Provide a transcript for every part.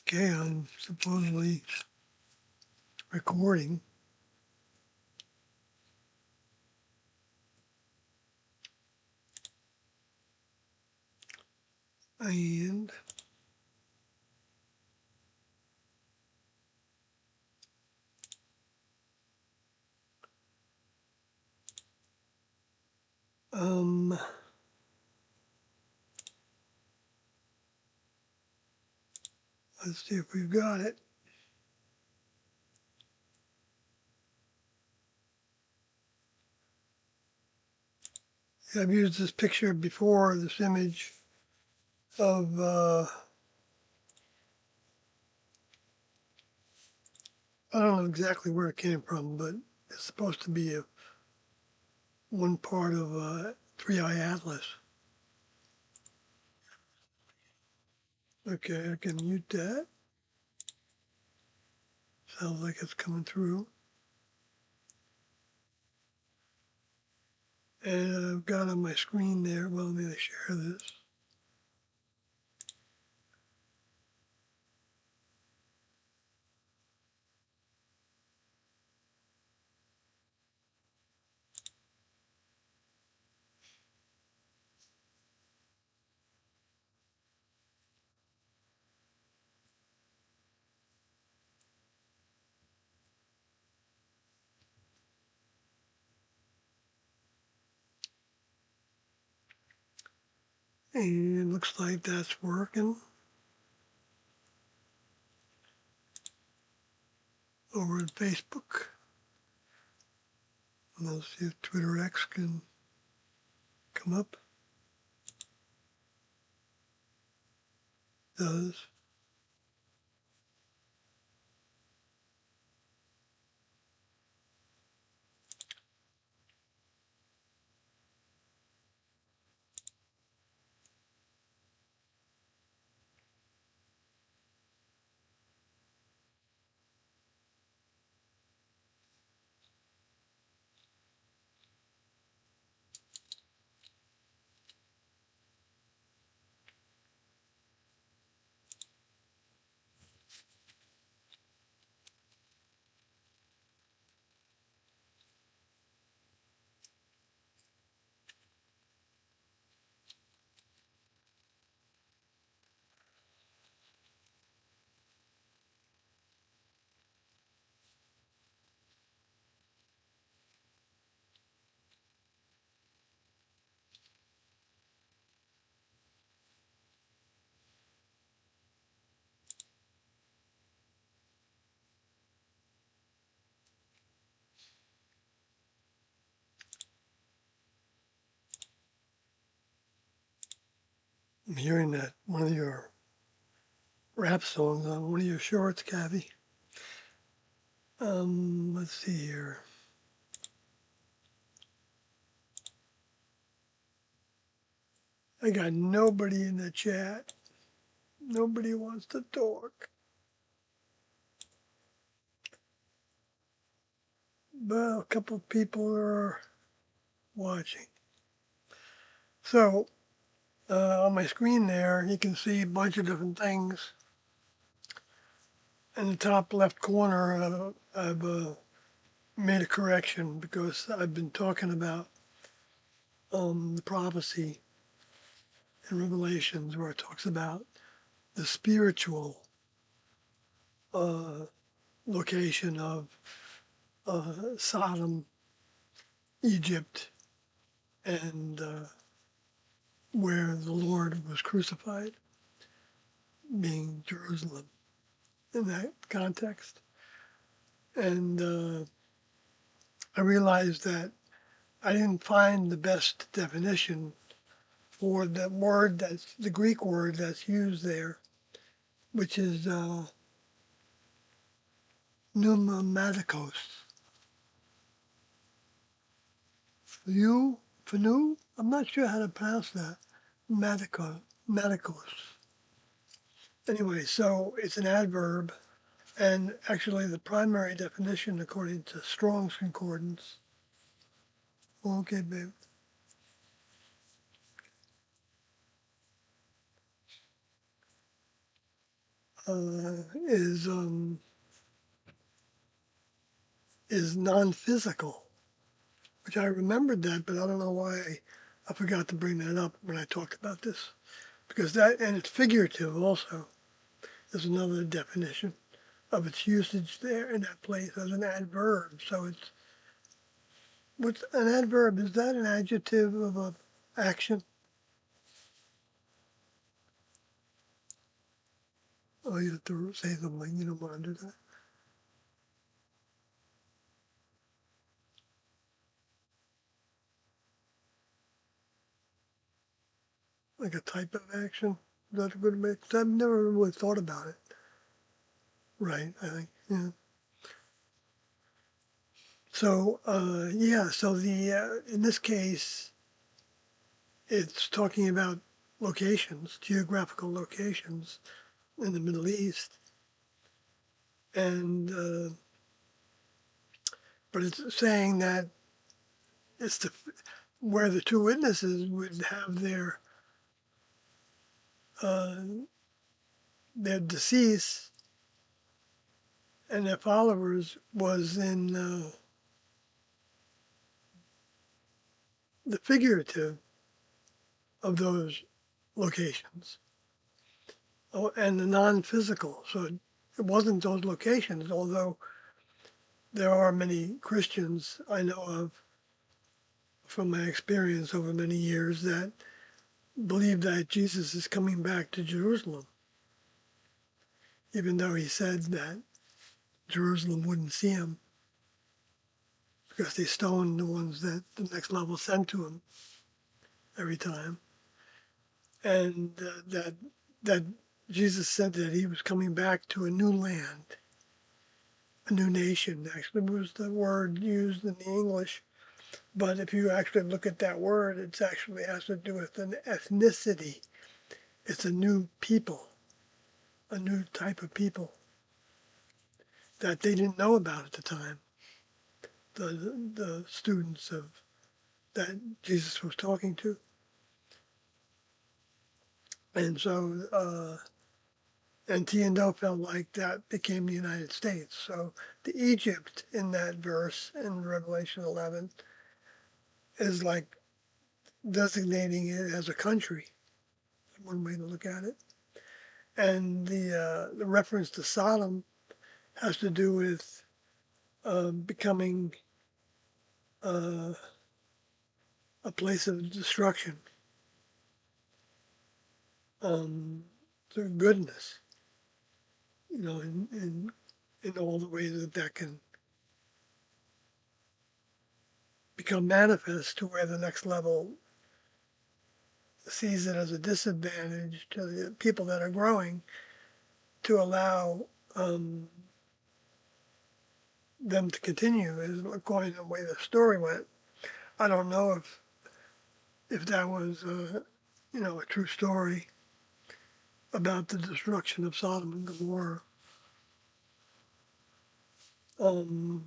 Okay, I'm supposedly recording. And let's see if we've got it. I've used this picture before, this image of I don't know exactly where it came from, but it's supposed to be one part of a 3-eye atlas. Okay, I can mute that. Sounds like it's coming through. And I've got on my screen there, well, let me share this. And it looks like that's working over at Facebook. And let's see if Twitter X can come up. Does. I'm hearing that one of your rap songs on one of your shorts, Kathy. Let's see here. I got nobody in the chat. Nobody wants to talk. Well, a couple of people are watching. So on my screen there, you can see a bunch of different things. In the top left corner, I've made a correction because I've been talking about the prophecy in Revelations where it talks about the spiritual location of Sodom, Egypt, and where the Lord was crucified, being Jerusalem in that context. And I realized that I didn't find the best definition for the word that's the Greek word that's used there, which is pneumatikos. Pneu? I'm not sure how to pronounce that. Matikos. Anyway, so it's an adverb, and actually the primary definition, according to Strong's Concordance. Okay, babe. is non-physical, which I remembered that, but I don't know why I forgot to bring that up when I talked about this. Because that, and it's figurative also, is another definition of its usage there in that place as an adverb. So it's, what's an adverb? Is that an adjective of a action? Oh, you have to say something, you don't want to do that. Like a type of action? Is that a good way? 'Cause I've never really thought about it. Right, I think, yeah. So, yeah, so in this case, it's talking about locations, geographical locations in the Middle East. And, but it's saying that it's where the two witnesses would have uh, their decease and their followers was in the figurative of those locations, oh, and the non-physical. So it wasn't those locations, although there are many Christians I know of from my experience over many years that believe that Jesus is coming back to Jerusalem, even though he said that Jerusalem wouldn't see him because they stoned the ones that the next level sent to him every time, and that Jesus said that he was coming back to a new land, a new nation. Actually, was the word used in the English, but if you actually look at that word, it actually has to do with an ethnicity. It's a new people, a new type of people that they didn't know about at the time. The students of that Jesus was talking to, and so and T&O felt like that became the United States. So the Egypt in that verse in Revelation 11 is like designating it as a country. One way to look at it, and the reference to Sodom has to do with becoming uh, a place of destruction through goodness, in all the ways that that can become manifest to where the next level sees it as a disadvantage to the people that are growing to allow them to continue as according to the way the story went. I don't know if that was a true story about the destruction of Sodom and Gomorrah, um,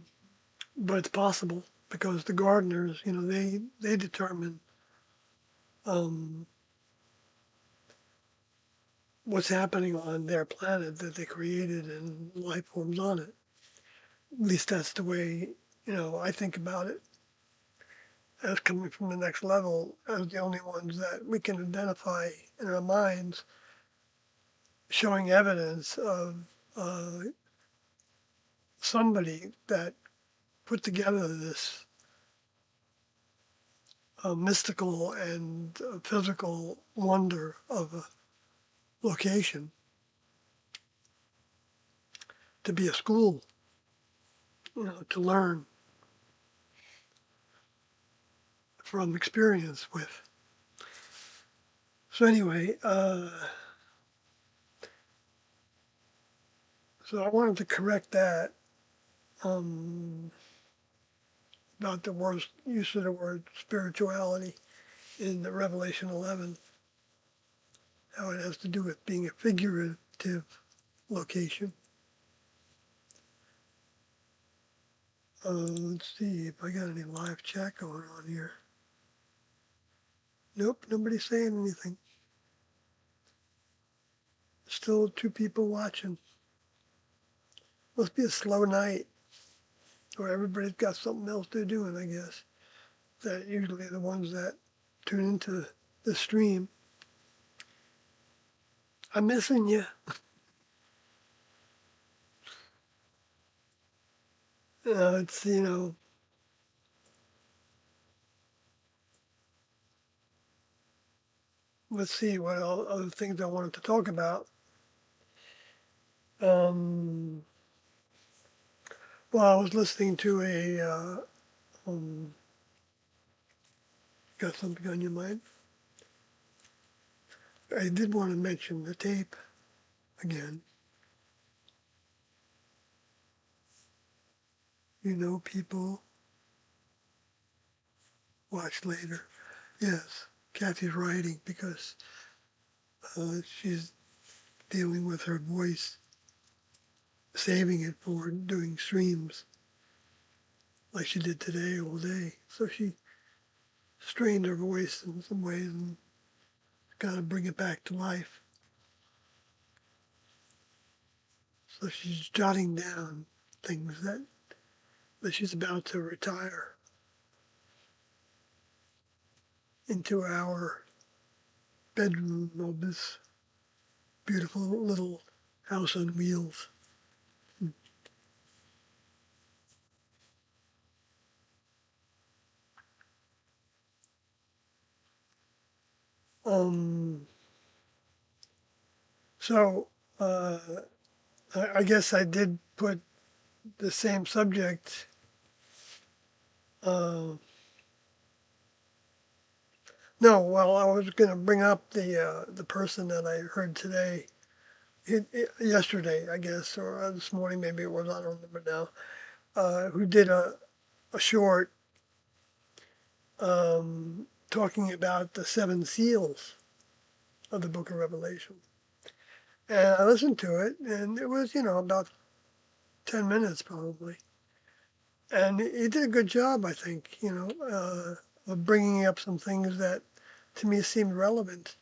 but it's possible because the gardeners, they determine um, what's happening on their planet that they created and life forms on it. At least that's the way I think about it, as coming from the next level as the only ones that we can identify in our minds, showing evidence of uh, somebody that put together this mystical and physical wonder of a location to be a school, to learn from experience with. So anyway, so I wanted to correct that um, about the worst use of the word spirituality in the Revelation 11, how it has to do with being a figurative location. Let's see if I got any live chat going on here. Nope, nobody's saying anything. Still two people watching. Must be a slow night, or everybody's got something else they're doing, I guess. That usually the ones that tune into the stream. I'm missing you. It's, let's see what other things I wanted to talk about. Um, well, I was listening to got something on your mind? I did want to mention the tape again. People watch later. Yes, Kathy's writing because she's dealing with her voice, saving it for doing streams like she did today all day. So she strained her voice in some ways and got to bring it back to life. So she's jotting down things that she's about to retire into our bedroom of this beautiful little house on wheels. Um, so uh, I guess I did put the same subject. No, well, I was going to bring up the person that I heard today, yesterday, I guess, or this morning, maybe it was, I don't remember now, who did a short talking about the seven seals of the Book of Revelation. And I listened to it, and it was, about 10 minutes probably. And he did a good job, I think, of bringing up some things that to me seemed relevant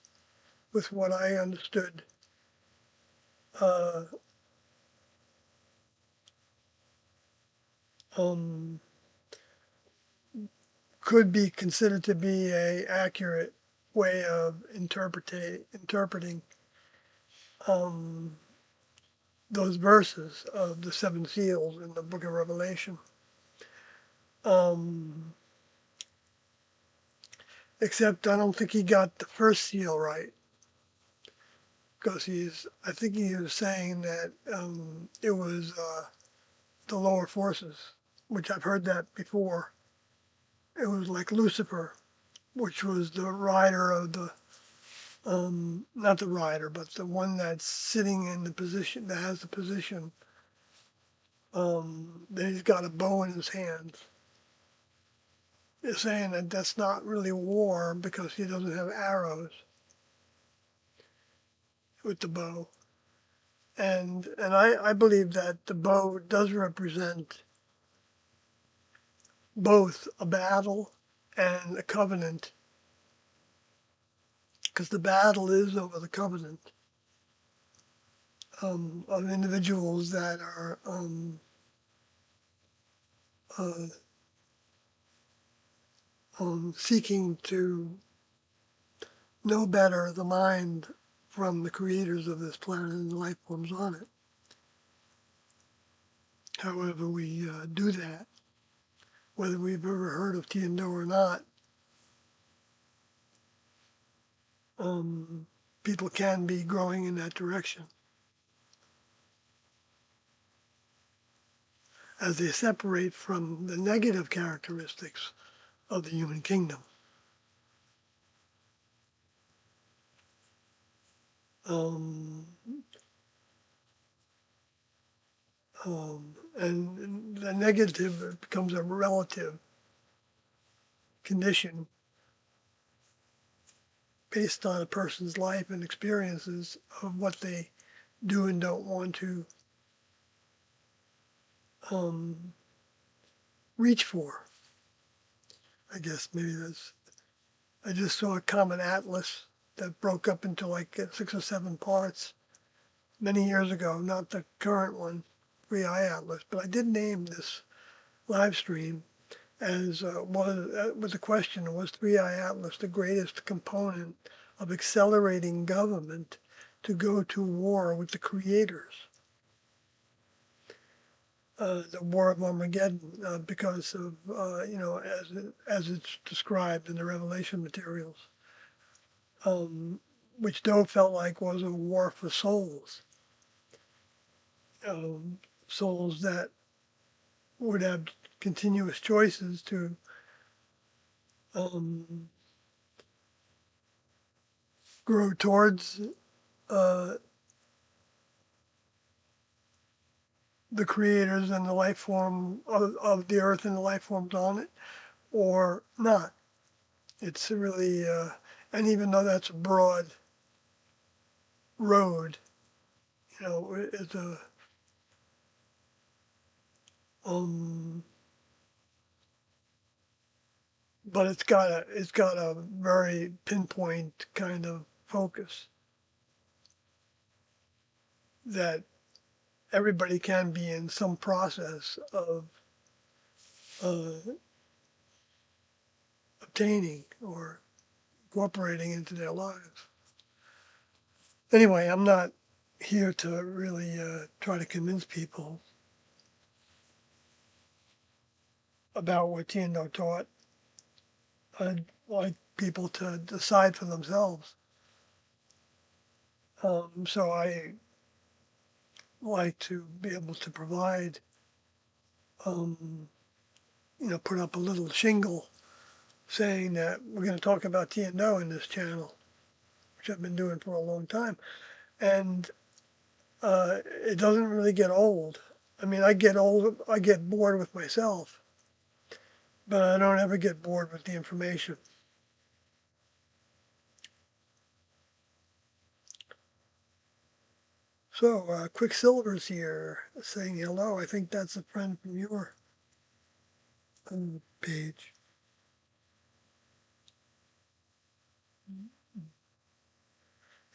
with what I understood uh, um, could be considered to be a accurate way of interpreting um, those verses of the seven seals in the Book of Revelation. Um, except I don't think he got the first seal right, because I think he was saying that it was the lower forces, which I've heard that before. It was like Lucifer, which was the rider of not the rider, but the one that's sitting in the position, that has the position, that he's got a bow in his hand. They're saying that that's not really war because he doesn't have arrows with the bow. And I believe that the bow does represent both a battle and a covenant, because the battle is over the covenant of individuals that are uh, seeking to know better the mind from the creators of this planet and the life forms on it. However we do that, whether we've ever heard of Tiendo or not, people can be growing in that direction as they separate from the negative characteristics of the human kingdom. Um, and the negative becomes a relative condition based on a person's life and experiences of what they do and don't want to um, reach for. I guess maybe that's. I just saw a common atlas that broke up into like 6 or 7 parts, many years ago, not the current one, 3i Atlas, but I did name this live stream as with the question, was 3i Atlas the greatest component of accelerating government to go to war with the creators? The War of Armageddon, because of, as it's described in the Revelation materials, which Doe felt like was a war for souls, um, souls that would have continuous choices to um, grow towards uh, the creators and the life form of the earth and the life forms on it, or not. It's really, and even though that's a broad road, it's a, um, but it's got a very pinpoint kind of focus that everybody can be in some process of uh, obtaining or incorporating into their lives. Anyway, I'm not here to really try to convince people about what Tiendo taught. I'd like people to decide for themselves. So I like to be able to provide, um, put up a little shingle saying that we're going to talk about Tiendo in this channel, which I've been doing for a long time. And it doesn't really get old. I mean, I get bored with myself, but I don't ever get bored with the information. So, Quicksilver's here saying hello. I think that's a friend from your page.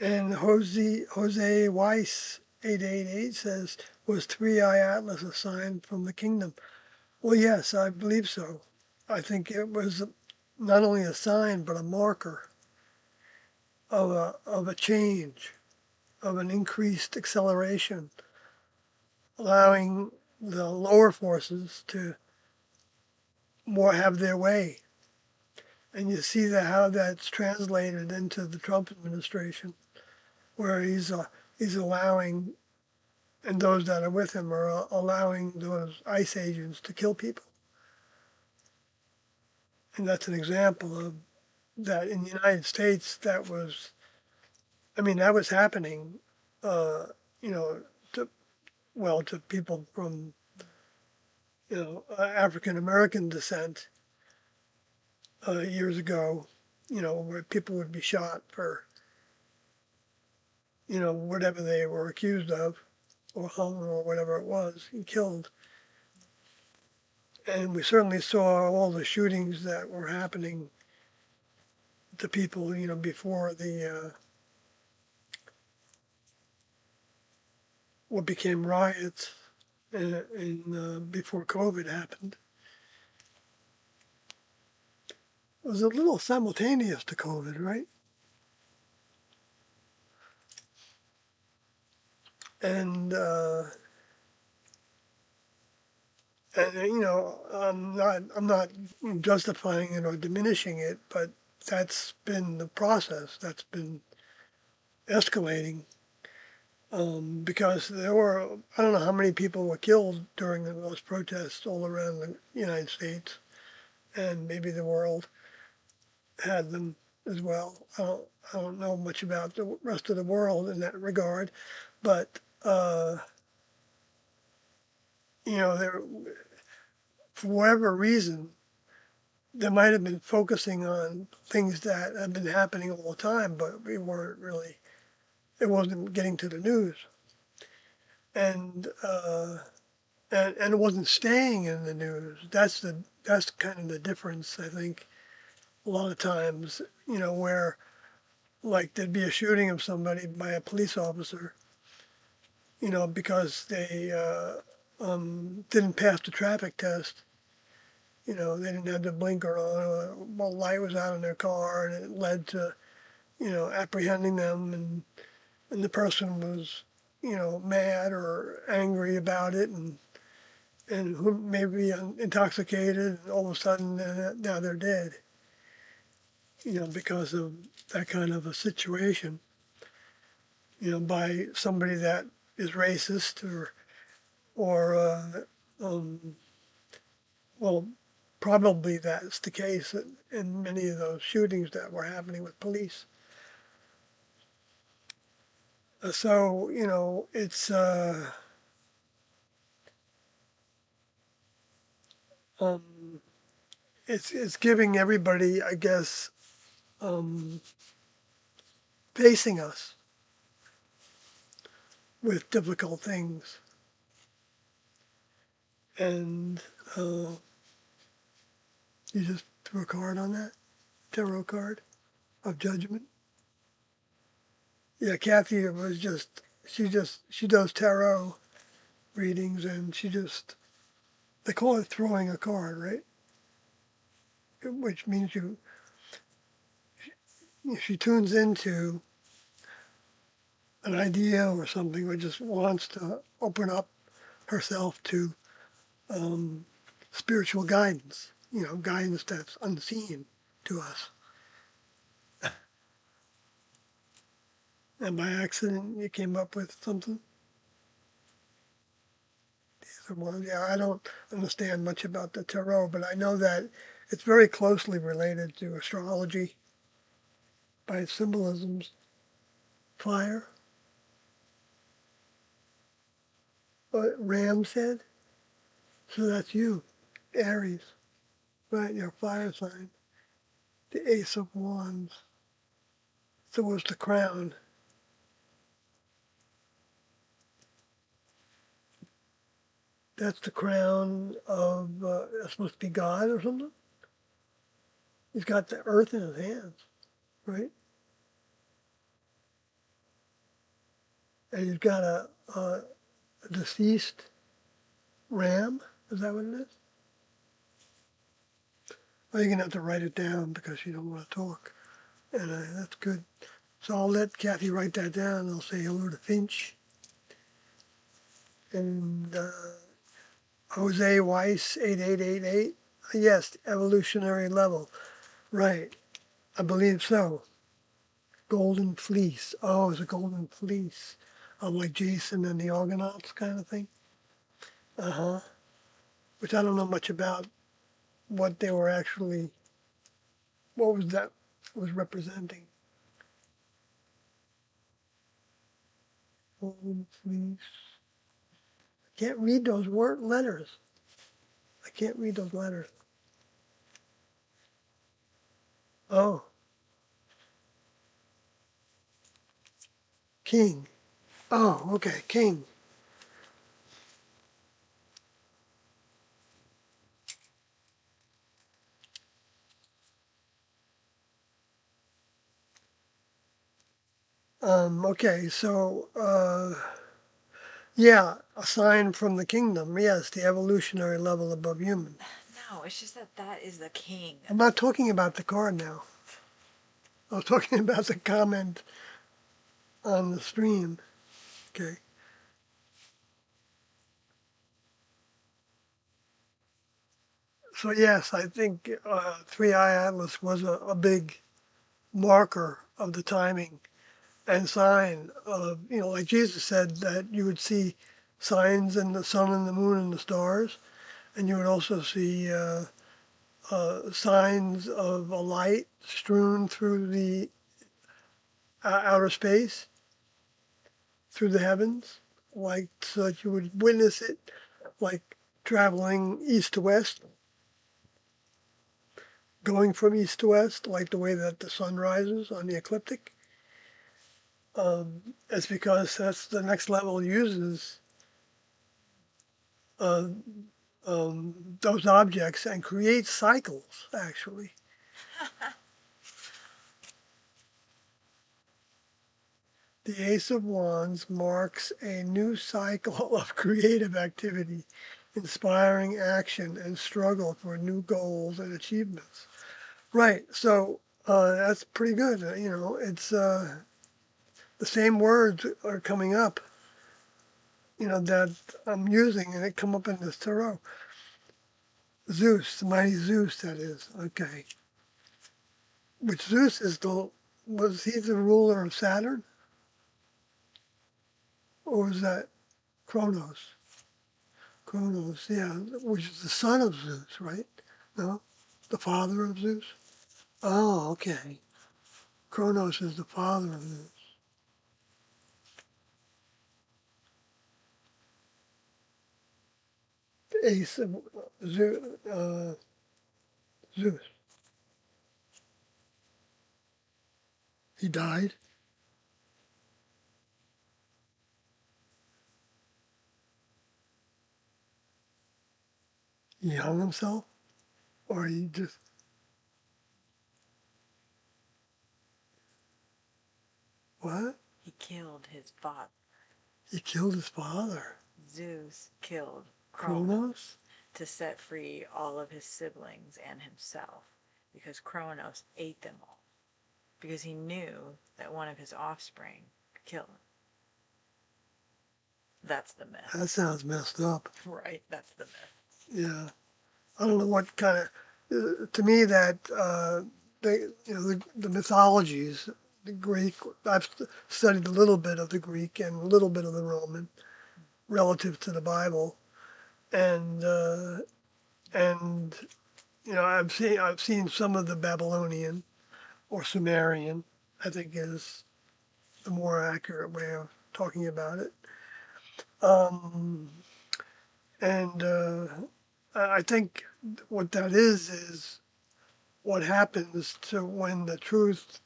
And Jose Weiss 888 says, was 3i Atlas a sign from the kingdom? Well, yes, I believe so. I think it was not only a sign, but a marker of a change, of an increased acceleration, allowing the lower forces to more have their way. And you see how that's translated into the Trump administration, where he's allowing, and those that are with him are allowing those ICE agents to kill people. And that's an example of that in the United States. That was happening, uh, you know, to people from, African American descent years ago, where people would be shot for, whatever they were accused of, or hung, or whatever it was, and killed. And we certainly saw all the shootings that were happening to people, before the what became riots, before COVID happened. It was a little simultaneous to COVID, right? And I'm not justifying it or diminishing it, but that's been the process. That's been escalating, because there were, I don't know how many people were killed during those protests all around the United States, and maybe the world had them as well. I don't know much about the rest of the world in that regard, but there, for whatever reason, they might have been focusing on things that have been happening all the time, but we weren't really. It wasn't getting to the news, and and it wasn't staying in the news. That's kind of the difference, I think. A lot of times, where like there'd be a shooting of somebody by a police officer, because they didn't pass the traffic test. They didn't have the blinker on, or well, light was out in their car, and it led to, apprehending them, and the person was, mad or angry about it, and who maybe intoxicated, and all of a sudden now they're dead, because of that kind of a situation, by somebody that is racist or um, well, probably that's the case in many of those shootings that were happening with police. So um, it's giving everybody, I guess, um, facing us with difficult things, and you just threw a card on that tarot card of judgment. Yeah, Kathy was she does tarot readings, and they call it throwing a card, right? Which means she tunes into an idea or something, or just wants to open up herself to um, spiritual guidance, guidance that's unseen to us. And by accident, you came up with something. Well, yeah, I don't understand much about the tarot, but I know that it's very closely related to astrology by its symbolisms. Fire, Ram said. So that's you, Aries, right? Your fire sign. The Ace of Wands. So was the crown. That's the crown of, that's supposed to be God or something? He's got the earth in his hands, right? And he's got a deceased ram. Is that what it is? Well, you're going to have to write it down because you don't want to talk. And that's good. So I'll let Kathy write that down. I'll say hello to Finch. And Jose Weiss, 8888. Yes, evolutionary level. Right. I believe so. Golden fleece. Oh, it's a golden fleece. Like Jason and the Argonauts kind of thing. Uh-huh. Which I don't know much about what they were actually, what was that was representing. Golden fleece. I can't read those word letters. I can't read those letters. Oh, king. Oh, okay, king. Okay, so yeah, a sign from the kingdom. Yes, the evolutionary level above human. No, it's just that that is the king. I'm not talking about the card now. I was talking about the comment on the stream. Okay. So yes, I think Three Eye Atlas was a big marker of the timing and sign of, like Jesus said that you would see signs in the sun and the moon and the stars, and you would also see signs of a light strewn through the outer space, through the heavens, like so that you would witness it, like traveling east to west, going from east to west, like the way that the sun rises on the ecliptic. It's because that's the next level uses uh, those objects and creates cycles, actually. The Ace of Wands marks a new cycle of creative activity, inspiring action and struggle for new goals and achievements. Right. So that's pretty good. It's the same words are coming up, that I'm using, and they come up in this tarot. Zeus, the mighty Zeus, that is. Okay. Which Zeus was he the ruler of Saturn? Or was that Kronos? Kronos, yeah, which is the son of Zeus, right? No? The father of Zeus? Oh, okay. Kronos is the father of Zeus. The ace of Zeus. He died. He hung himself? Or he just, what? He killed his father. He killed his father. Zeus killed Kronos Kronos? to set free all of his siblings and himself because Kronos ate them all because he knew that one of his offspring could kill him. That's the myth. That sounds messed up. Right, that's the myth. Yeah. I don't know what kind of, to me that, the mythologies, the Greek, I've studied a little bit of the Greek and a little bit of the Roman relative to the Bible. And, and, I've seen some of the Babylonian or Sumerian, I think is the more accurate way of talking about it. Um, and I think what that is what happens to when the truth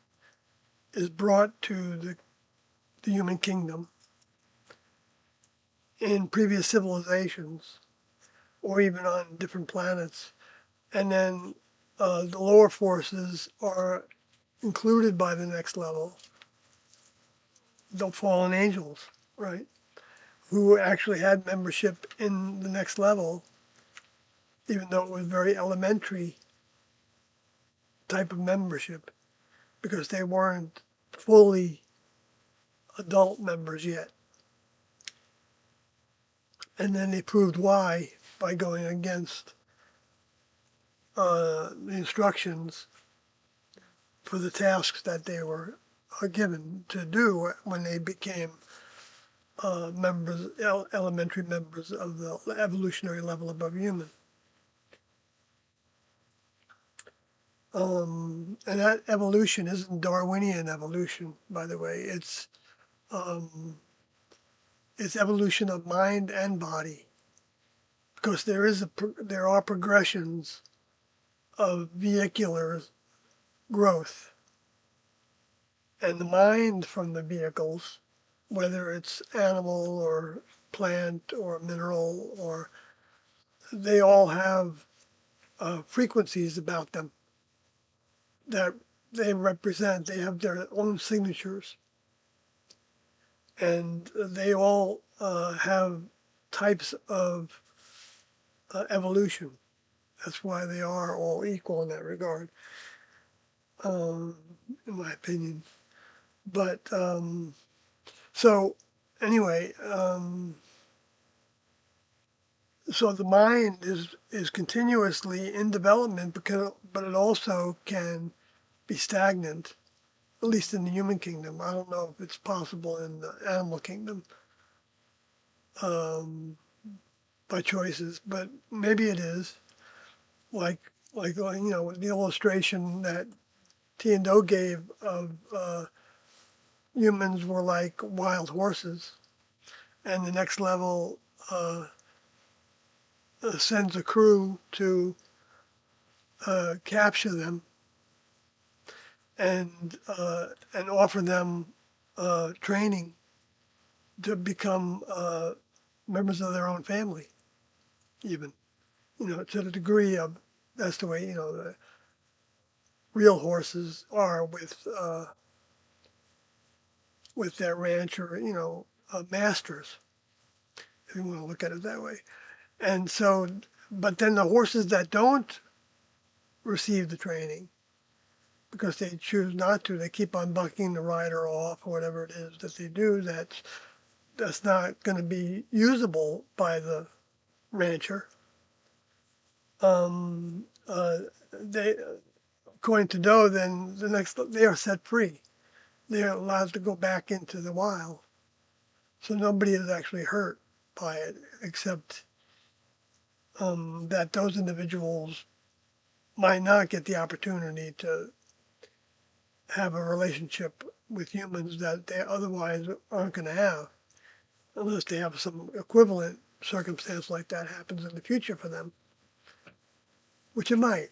is brought to the human kingdom in previous civilizations or even on different planets. And then the lower forces are included by the next level, the fallen angels, right? Who actually had membership in the next level, even though it was very elementary type of membership, because they weren't fully adult members yet. And then they proved why by going against the instructions for the tasks that they were given to do when they became elementary members of the evolutionary level above human. And that evolution isn't Darwinian evolution, by the way. Um, it's evolution of mind and body, because there are progressions of vehicular growth, and the mind from the vehicles, whether it's animal or plant or mineral, or they all have frequencies about them that they represent. They have their own signatures, and they all have types of evolution. That's why they are all equal in that regard, um, in my opinion. But so anyway, so the mind is continuously in development, but it also can be stagnant, at least in the human kingdom. I don't know if it's possible in the animal kingdom, um, by choices, but maybe it is. Like the illustration that T and Do gave of humans were like wild horses, and the next level sends a crew to capture them and offer them training to become members of their own family, even, to the degree of, that's the way, the real horses are with with their rancher, masters, if you want to look at it that way. And so, but then the horses that don't receive the training, because they choose not to, they keep on bucking the rider off or whatever it is that they do. That's not going to be usable by the rancher. They, according to Doe, then they are set free. They are allowed to go back into the wild. So nobody is actually hurt by it, except that those individuals might not get the opportunity to have a relationship with humans that they otherwise aren't going to have, unless they have some equivalent circumstance like that happens in the future for them, which it might.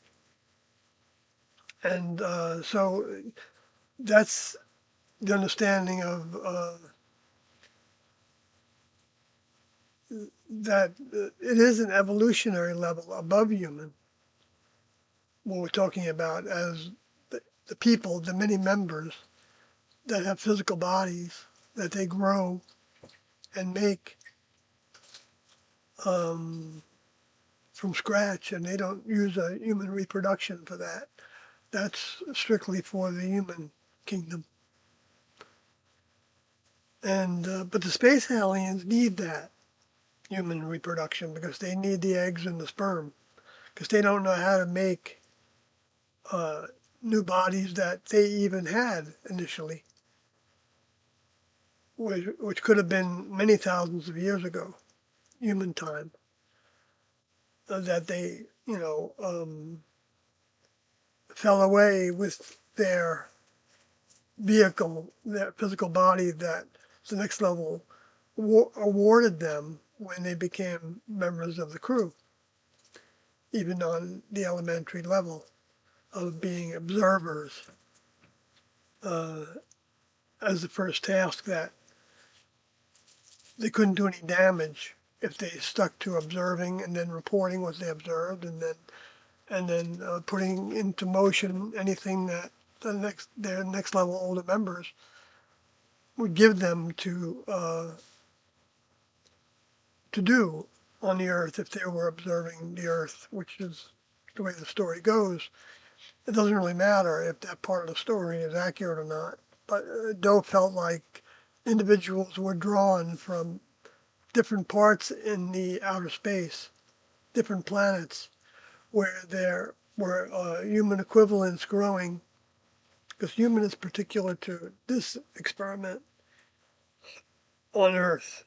And so that's the understanding of that it is an evolutionary level above human, what we're talking about as the people, the many members that have physical bodies that they grow and make um, from scratch, and they don't use a human reproduction for that. That's strictly for the human kingdom. And but the space aliens need that human reproduction because they need the eggs and the sperm because they don't know how to make uh, new bodies that they even had initially, which could have been many thousands of years ago, human time, that they, fell away with their vehicle, their physical body that the next level awarded them when they became members of the crew, even on the elementary level of being observers uh, as the first task that they couldn't do any damage if they stuck to observing and then reporting what they observed and then putting into motion anything that their next level older members would give them to do on the earth if they were observing the earth, which is the way the story goes. It doesn't really matter if that part of the story is accurate or not. But Doe felt like individuals were drawn from different parts in the outer space, different planets, where there were human equivalents growing, because human is particular to this experiment on Earth.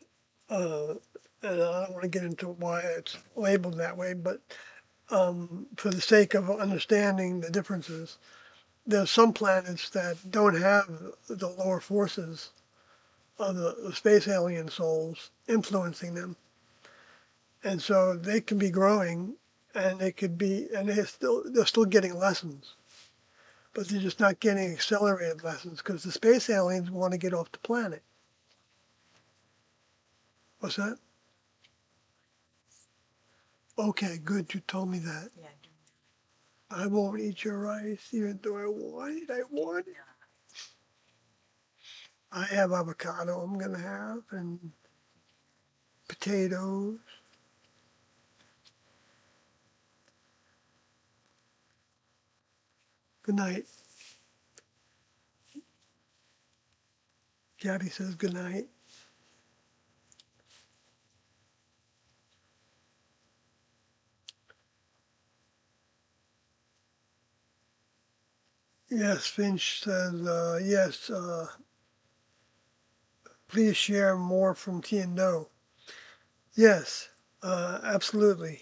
Uh, and I don't want to get into why it's labeled that way, but for the sake of understanding the differences, there's some planets that don't have the lower forces of the space alien souls influencing them. And so they can be growing and they're still getting lessons, but they're just not getting accelerated lessons because the space aliens want to get off the planet. What's that? Okay, good, you told me that. Yeah. I won't eat your rice even though I want it. I want it. I have avocado I'm gonna have and potatoes. Good night. Gabby says good night. Yes, Finch says, yes, please share more from T and No. Yes, absolutely.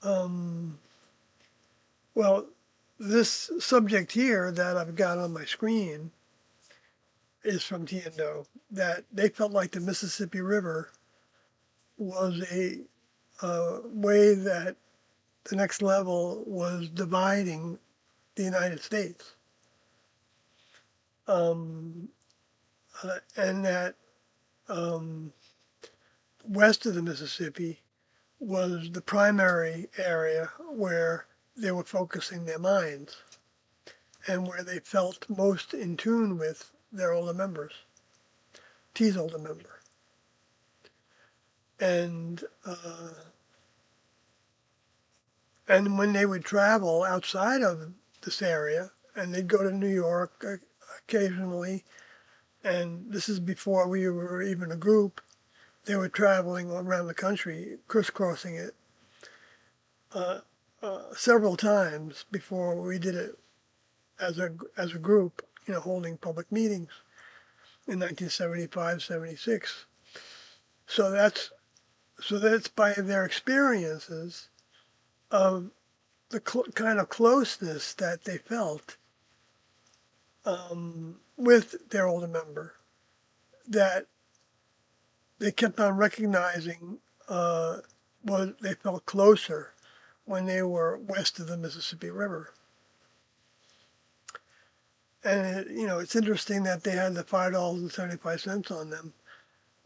Um, well, this subject here that I've got on my screen is from T and No, that they felt like the Mississippi River was a way that the next level was dividing the United States. And that um, west of the Mississippi was the primary area where they were focusing their minds and where they felt most in tune with their older members, T's older member. And and when they would travel outside of this area, and they'd go to New York occasionally, and this is before we were even a group, they were traveling around the country, crisscrossing it uh, several times before we did it as a group, holding public meetings in 1975, 76. So that's by their experiences of the kind of closeness that they felt with their older member, that they kept on recognizing what they felt closer when they were west of the Mississippi River. And it's interesting that they had the $5.75 on them,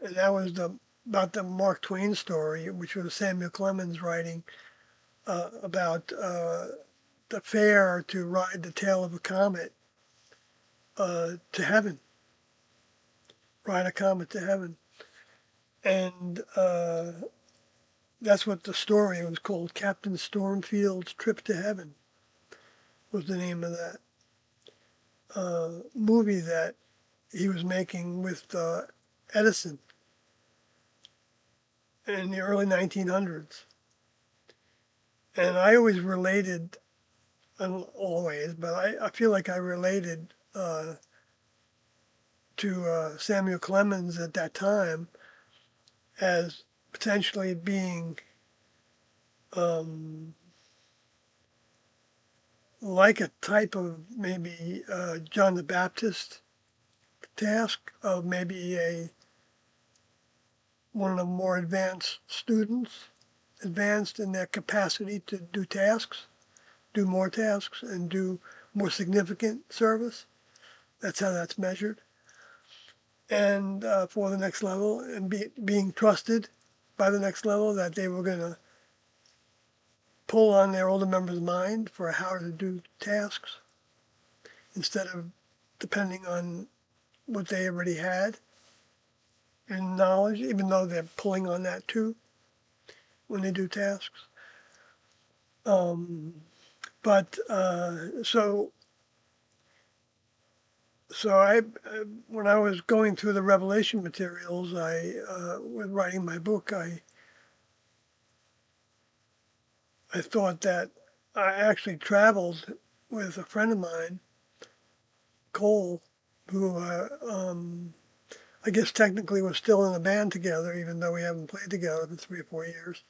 and that was about the Mark Twain story, which was Samuel Clemens writing about the fare to ride the tail of a comet to heaven, ride a comet to heaven, and that's what the story was called. Captain Stormfield's Trip to Heaven was the name of that movie that he was making with Edison in the early 1900s. And I always related, I don't always, but I feel like I related to Samuel Clemens at that time as potentially being um, like a type of maybe John the Baptist task of maybe one of the more advanced students, advanced in their capacity to do tasks, do more tasks, and do more significant service. That's how that's measured. And for the next level, and being trusted by the next level, that they were going to pull on their older member's mind for how to do tasks instead of depending on what they already had in knowledge, even though they're pulling on that too when they do tasks. Um, but so when I was going through the Revelation materials, was writing my book, I thought that I actually traveled with a friend of mine, Cole, who I guess technically we're still in a band together, even though we haven't played together for 3 or 4 years.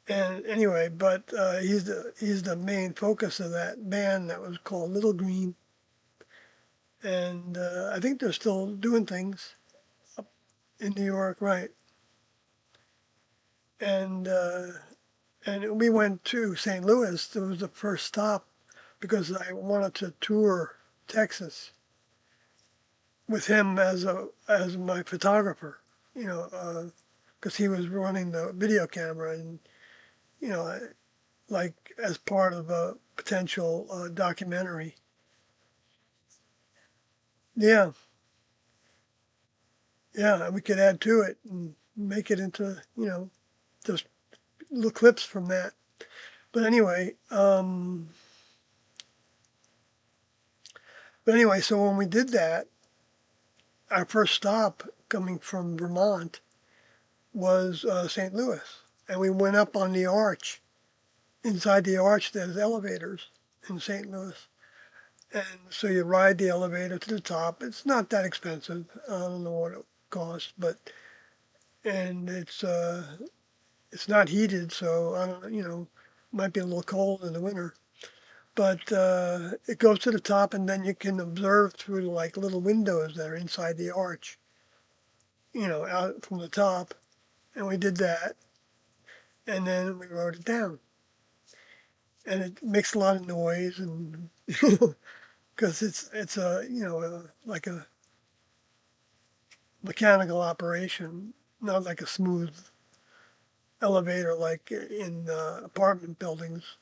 And anyway, but he's the main focus of that band that was called Little Green, and I think they're still doing things up in New York, right? And we went to St. Louis. It was the first stop because I wanted to tour Texas with him as my photographer, because he was running the video camera, and you know, like as part of a potential documentary. Yeah, yeah, and we could add to it and make it into just little clips from that. But anyway, so when we did that, our first stop coming from Vermont was St. Louis, and we went up on the arch. Inside the arch, there's elevators in St. Louis. And so you ride the elevator to the top. It's not that expensive. I don't know what it costs, but and it's not heated, so I don't might be a little cold in the winter. But it goes to the top, and then you can observe through like little windows that are inside the arch, out from the top. And we did that, and then we rode it down, and it makes a lot of noise, and because it's like a mechanical operation, not like a smooth elevator like in apartment buildings.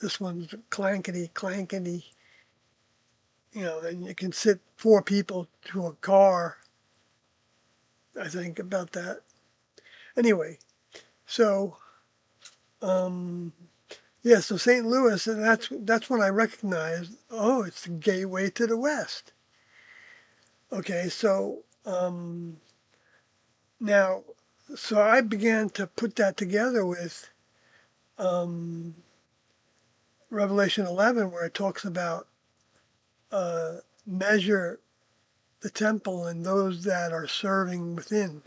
This one's clankety clankety. and you can sit 4 people to a car. I think about that. Anyway, so um, yeah, so St. Louis, and that's when I recognized, oh, it's the gateway to the West. Okay, so now, so I began to put that together with um, Revelation 11, where it talks about measure the temple and those that are serving within.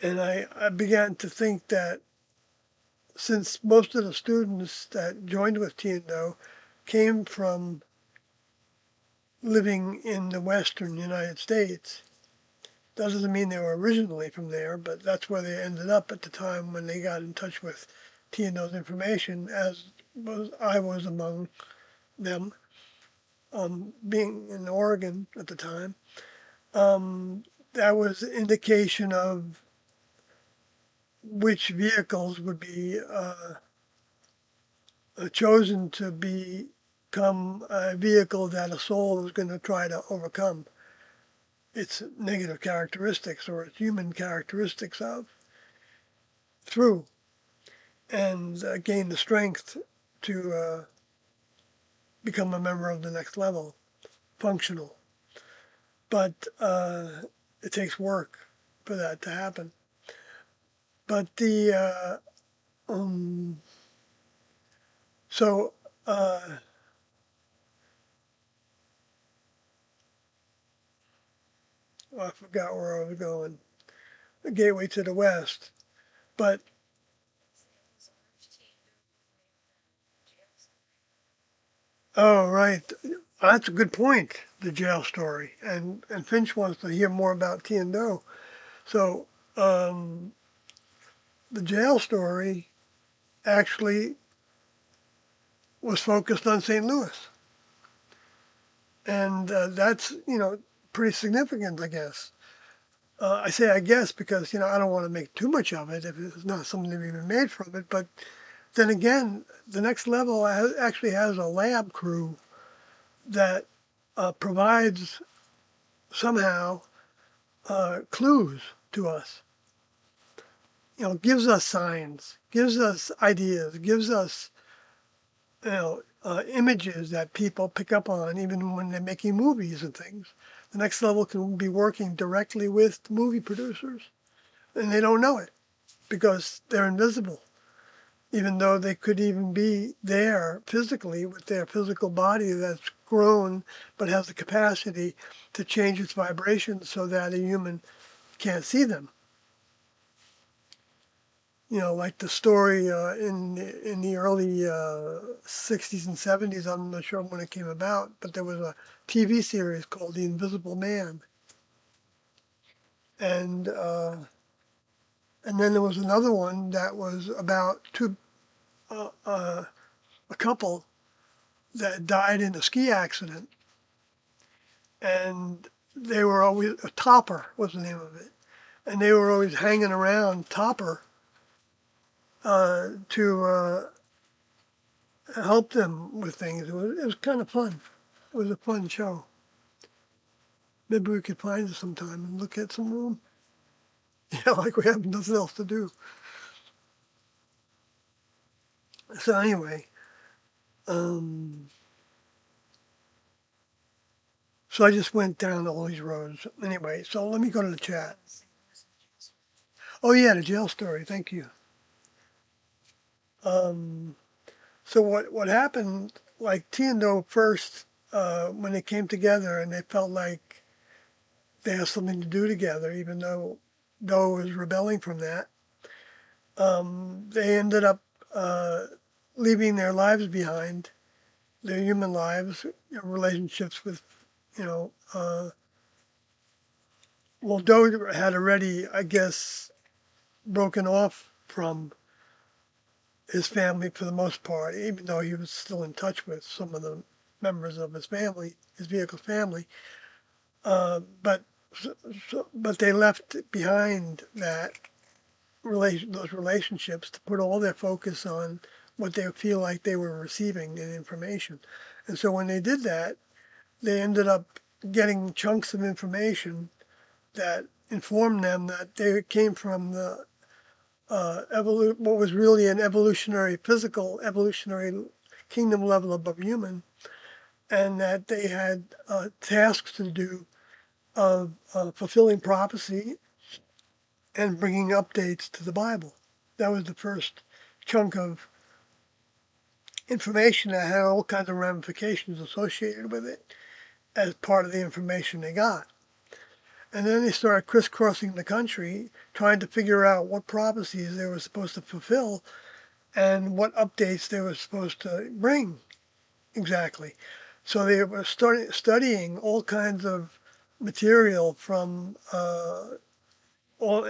And I began to think that since most of the students that joined with Tiendo came from living in the western United States, that doesn't mean they were originally from there, but that's where they ended up at the time when they got in touch with Tiendo's information, as I was among them, being in Oregon at the time. That was indication of which vehicles would be chosen to become a vehicle that a soul is going to try to overcome its negative characteristics or its human characteristics of through and gain the strength to become a member of the next level, functional. But it takes work for that to happen. But so uh, I forgot where I was going. The gateway to the West. But oh, right. That's a good point. The jail story, and Finch wants to hear more about T and Do. So um, the jail story actually was focused on St. Louis, and that's pretty significant, I guess. I say I guess because I don't want to make too much of it if it's not something to be made from it. But then again, the next level actually has a lab crew that provides somehow clues to us. Gives us signs, gives us ideas, gives us images that people pick up on even when they're making movies and things. The next level can be working directly with movie producers, and they don't know it because they're invisible. Even though they could even be there physically with their physical body that's grown but has the capacity to change its vibrations so that a human can't see them. Like the story in the early 60s and 70s. I'm not sure when it came about, but there was a TV series called The Invisible Man, and and then there was another one that was about a couple that died in a ski accident, and they were always Topper was the name of it, and they were always hanging around Topper to help them with things. It was kind of fun. It was a fun show. Maybe we could find it sometime and look at some room. Yeah, like we have nothing else to do. So anyway, um, so I just went down all these roads. Anyway, so let me go to the chat. Oh yeah, the jail story. Thank you. Um, so what happened? Like T and Do first, when they came together and they felt like they had something to do together, even though Do was rebelling from that. They ended up uh, leaving their lives behind, their human lives, relationships with, you know, uh, well, Do had already, I guess, broken off from his family for the most part, even though he was still in touch with some of the members of his family, his vehicle's family. But but they left behind those relationships to put all their focus on what they feel like they were receiving in information. And so when they did that, they ended up getting chunks of information that informed them that they came from the what was really an evolutionary, physical evolutionary kingdom level above human, and that they had tasks to do of fulfilling prophecy and bringing updates to the Bible. That was the first chunk of information that had all kinds of ramifications associated with it as part of the information they got. And then they started crisscrossing the country trying to figure out what prophecies they were supposed to fulfill and what updates they were supposed to bring exactly. So they were studying all kinds of material from all of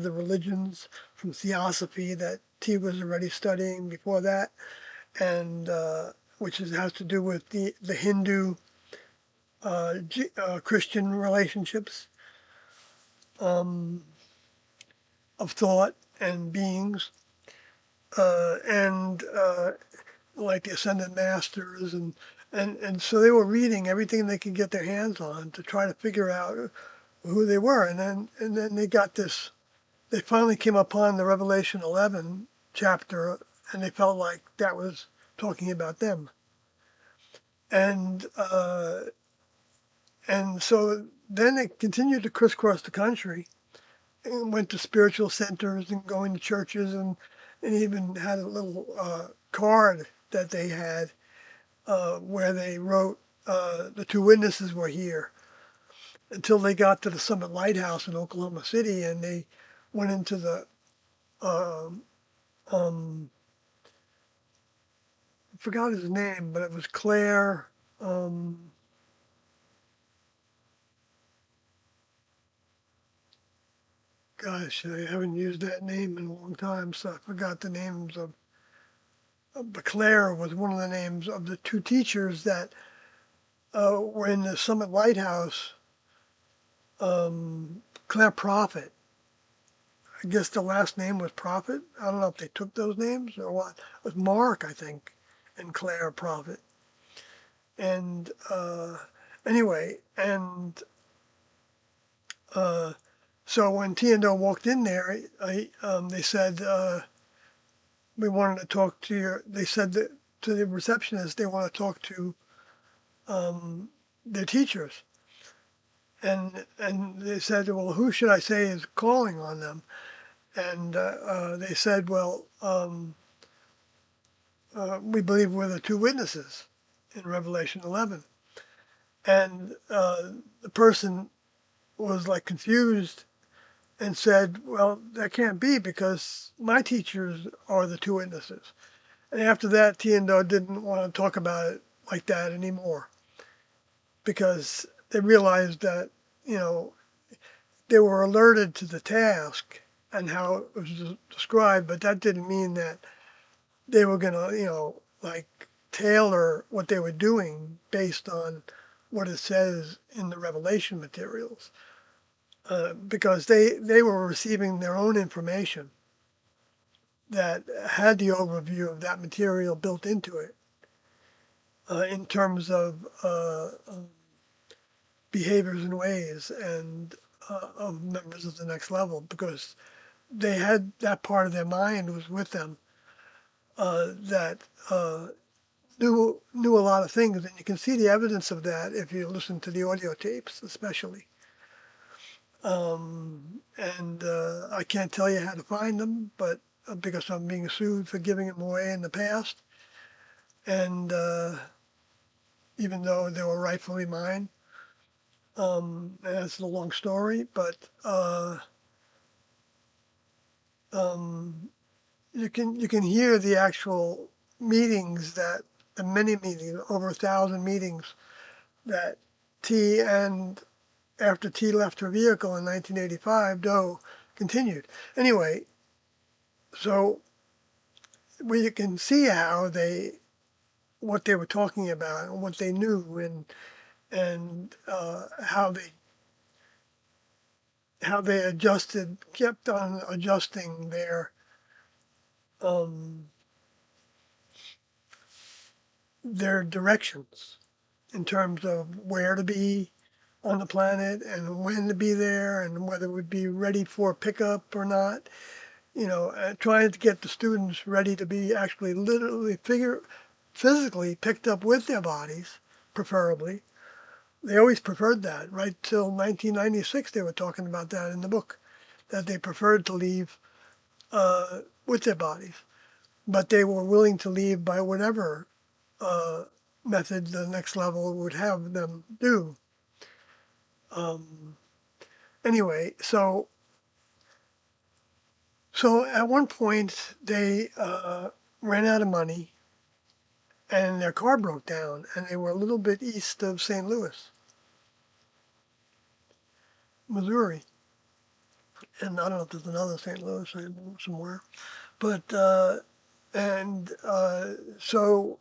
the religions, from theosophy that T was already studying before that, and has to do with the Hindu Christian relationships um, of thought and beings, and like the ascended masters, and so they were reading everything they could get their hands on to try to figure out who they were, and then they got this. They finally came upon the Revelation 11 chapter, and they felt like that was talking about them, and and so then they continued to crisscross the country and went to spiritual centers and going to churches, and even had a little card that they had where they wrote the two witnesses were here, until they got to the Summit Lighthouse in Oklahoma City, and they went into the um, um, I forgot his name, but it was Claire. Um, Gosh, I haven't used that name in a long time, so I forgot the names of. But Claire was one of the names of the two teachers that were in the Summit Lighthouse. Claire Prophet. I guess the last name was Prophet. I don't know if they took those names or what. It was Mark, I think, and Claire Prophet. And anyway, and uh, so when T and O walked in there, they said, we wanted to talk to your, they said that to the receptionist, they want to talk to um, their teachers. And they said, well, who should I say is calling on them? And they said, well, we believe we're the two witnesses in Revelation 11. And the person was like confused and said, well, that can't be because my teachers are the two witnesses. And after that, T&O didn't want to talk about it like that anymore because they realized that, you know, they were alerted to the task and how it was described, but that didn't mean that they were going to, like tailor what they were doing based on what it says in the Revelation materials, because they were receiving their own information that had the overview of that material built into it in terms of behaviors and ways and of members of the next level, because they had that part of their mind was with them that knew a lot of things, and you can see the evidence of that if you listen to the audio tapes, especially. And I can't tell you how to find them, but because I'm being sued for giving them away in the past, and even though they were rightfully mine, that's a long story, but um, you can hear the actual meetings that the many meetings, over 1,000 meetings that T and after T left her vehicle in 1985, Doe continued. Anyway, so we can see how what they were talking about and what they knew, and how they kept on adjusting um, their directions in terms of where to be on the planet and when to be there and whether it would be ready for pickup or not. Trying to get the students ready to be actually literally physically picked up with their bodies, preferably. They always preferred that. Right till 1996, they were talking about that in the book, that they preferred to leave with their bodies, but they were willing to leave by whatever uh, method the next level would have them do. Um, anyway, so at one point they ran out of money and their car broke down, and they were a little bit east of St. Louis, Missouri. And I don't know if there's another St. Louis somewhere, but so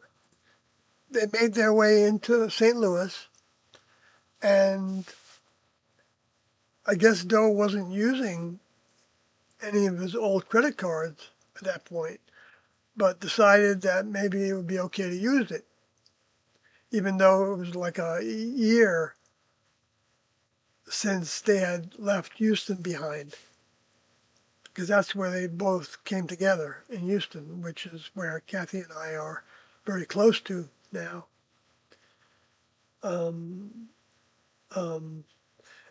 they made their way into St. Louis, and I guess Doe wasn't using any of his old credit cards at that point, but decided that maybe it would be okay to use it, even though it was like a year since they had left Houston behind, because that's where they both came together in Houston, which is where Kathy and I are very close to now. Um, um,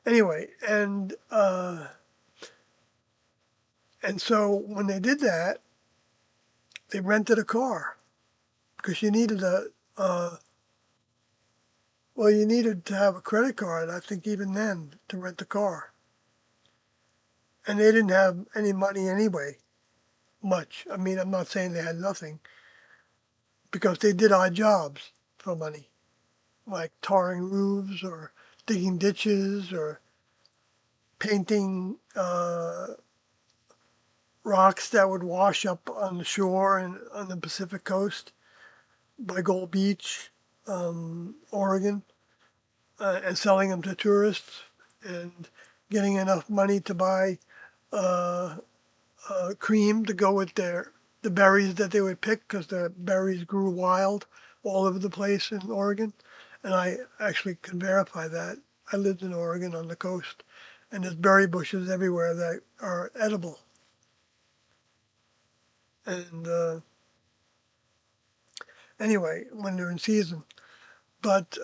anyway, and so when they did that, they rented a car because you needed you needed to have a credit card, I think even then, to rent a car. And they didn't have any money anyway, much. I mean, I'm not saying they had nothing, because they did odd jobs for money, like tarring roofs or digging ditches or painting rocks that would wash up on the shore and on the Pacific coast by Gold Beach, Oregon, and selling them to tourists and getting enough money to buy uh, cream to go with the berries that they would pick, because the berries grew wild all over the place in Oregon. And I actually can verify that. I lived in Oregon on the coast, and there's berry bushes everywhere that are edible. And anyway, when they're in season. But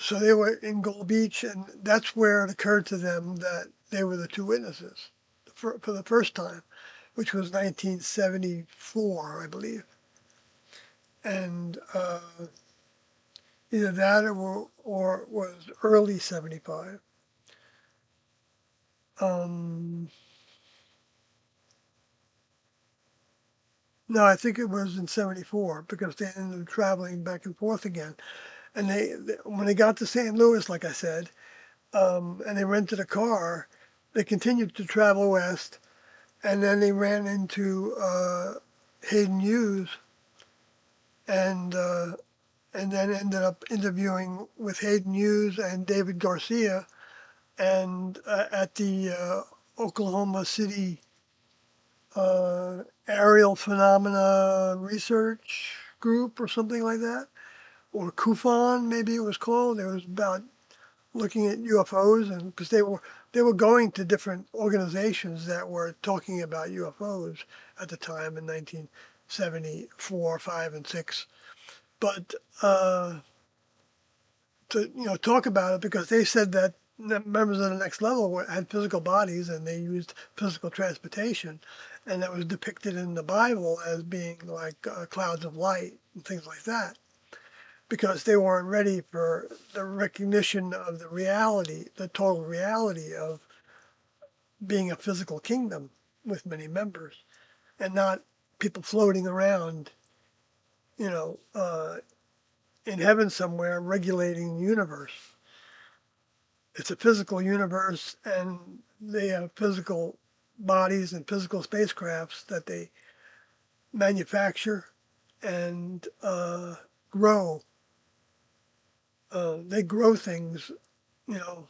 so they were in Gold Beach, and that's where it occurred to them that they were the two witnesses for the first time, which was 1974, I believe. And either that or was early 75. Um, no, I think it was in 74, because they ended up traveling back and forth again. And when they got to St. Louis, like I said, and they rented a car, they continued to travel west, and then they ran into Hayden Hughes, and uh, and then ended up interviewing with Hayden Hughes and David Garcia, and at the Oklahoma City Aerial Phenomena Research Group or something like that, or KUFON maybe it was called. It was about looking at UFOs, and because they were going to different organizations that were talking about UFOs at the time in 1974, 5, and 6. But to talk about it, because they said that members of the next level had physical bodies and they used physical transportation, and that was depicted in the Bible as being like clouds of light and things like that, because they weren't ready for the recognition of the reality, the total reality of being a physical kingdom with many members, and not people floating around, you know, uh, in heaven somewhere regulating the universe. It's a physical universe, and they have physical bodies and physical spacecrafts that they manufacture and grow. They grow things, you know,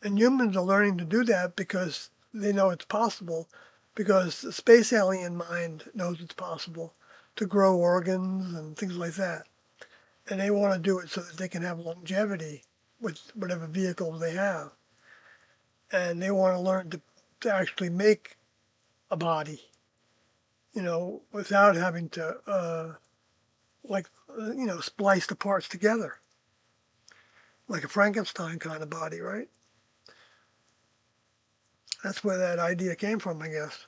and humans are learning to do that because they know it's possible, because the space alien mind knows it's possible to grow organs and things like that. and they want to do it so that they can have longevity with whatever vehicles they have, and they want to learn to actually make a body, without having to splice the parts together, like a Frankenstein kind of body, right? That's where that idea came from, I guess.